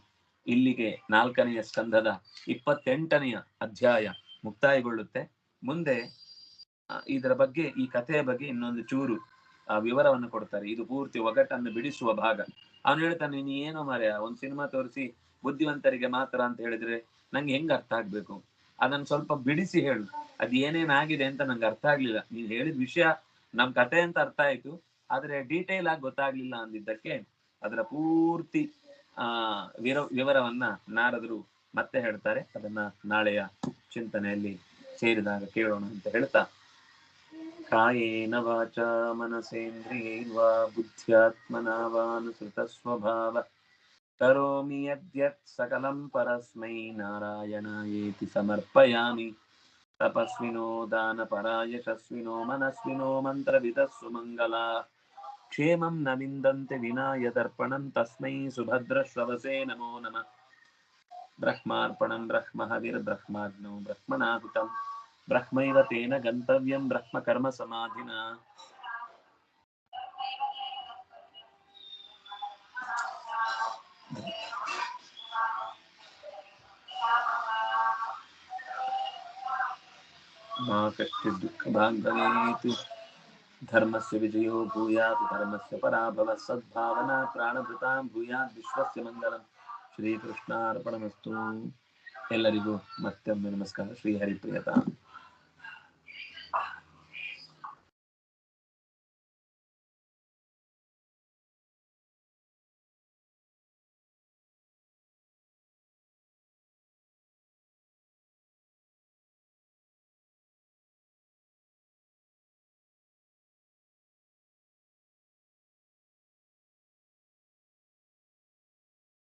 ಇಲ್ಲಿಗೆ 4ನೆಯ ಸ್ಕಂದದ 28ನೆಯ ಅಧ್ಯಾಯ ಮುಕ್ತಾಯಗೊಳ್ಳುತ್ತೆ. ಮುಂದೆ ಇದರ ಬಗ್ಗೆ, ಈ ಕಥೆಯ ಬಗ್ಗೆ ಇನ್ನೊಂದು ಚೂರು ವಿವರವನ್ನು ಕೊಡ್ತಾರೆ. ಇದು ಪೂರ್ತಿ ಒಗಟನ್ನು ಬಿಡಿಸುವ ಭಾಗ. ಅವನು ಹೇಳ್ತಾನೆ, ನೀ ಏನೋ ಮಾರ್ಯ, ಒಂದು ಸಿನಿಮಾ ತೋರಿಸಿ ಬುದ್ಧಿವಂತರಿಗೆ ಮಾತ್ರ ಅಂತ ಹೇಳಿದ್ರೆ ನಂಗೆ ಹೆಂಗ್ ಅರ್ಥ ಆಗ್ಬೇಕು, ಅದನ್ನ ಸ್ವಲ್ಪ ಬಿಡಿಸಿ ಹೇಳು. ಅದ್ ಏನೇನಾಗಿದೆ ಅಂತ ನಂಗೆ ಅರ್ಥ ಆಗ್ಲಿಲ್ಲ. ನೀನ್ ಹೇಳಿದ ವಿಷಯ ನಮ್ ಕಥೆ ಅಂತ ಅರ್ಥ ಆಯ್ತು, ಆದ್ರೆ ಡೀಟೇಲ್ ಆಗಿ ಗೊತ್ತಾಗ್ಲಿಲ್ಲ ಅಂದಿದ್ದಕ್ಕೆ ಅದರ ಪೂರ್ತಿ ವಿವರವನ್ನ ನಾರದರು ಮತ್ತೆ ಹೇಳ್ತಾರೆ. ಅದನ್ನ ನಾಳೆಯ ಚಿಂತನೆಯಲ್ಲಿ ಸೇರಿದಾಗ ಕೇಳೋಣ ಅಂತ ಹೇಳ್ತಾ, ಕಾಯೇನ ವಾಚಾ ಮನಸೇಂದ್ರಿಯೈರ್ವಾ ಬುದ್ಧ್ಯಾತ್ಮನಾ ವಾನುಸೃತ ಸ್ವಭಾವ ಕರೋಮಿ ಯದ್ಯತ್ ಸಕಲಂ ಪರಸ್ಮೈ ನಾರಾಯಣಾಯೇತಿ ಸಮರ್ಪಯಾಮಿ. ತಪಸ್ವಿನೋ ದಾನಪರಾ ಯಶಸ್ವಿನೋ ಮನಸ್ವಿನೋ ಮಂತ್ರವಿದಸ್ಸು ಮಂಗಲಾ ಕ್ಷೇಮಂ ನ ವಿಂದಂತೆ ವಿನಾಯ ದರ್ಪಣಂ ತಸ್ಮೈ ಸುಭದ್ರಶ್ರವಸೇ ನಮೋ ನಮಃ. ಬ್ರಹ್ಮಾರ್ಪಣಂ ಬ್ರಹ್ಮಹವಿರ್ಬ್ರಹ್ಮಾಗ್ನೋ ಬ್ರಹ್ಮನಾಹುತಂ ಬ್ರಹ್ಮೈವ ತೇನ ಗಂತವ್ಯಂ ಬ್ರಹ್ಮ ಕರ್ಮ ಸಮಾಧಿನಾ. ಮಾ ಕಶ್ಚಿತ್ ದುಃಖ ಭಾಗ್ ಭವೇತ್. ಧರ್ಮಸ್ಯ ವಿಜಯೋ ಭೂಯಾತ್ ಧರ್ಮಸ್ಯ ಪರಾಭವಃ. ಸದ್ಭಾವನಾ ಪ್ರಾಣಭೃತಾಂ ಭೂಯಾತ್ ವಿಶ್ವಸ್ಯ ಮಂಗಲಂ. ಶ್ರೀಕೃಷ್ಣಾರ್ಪಣಮಸ್ತು. ಎಲ್ಲರಿಗೂ ಮತ್ತೊಮ್ಮೆ ನಮಸ್ಕಾರ. ಶ್ರೀ ಹರಿಪ್ರಿಯತಾ.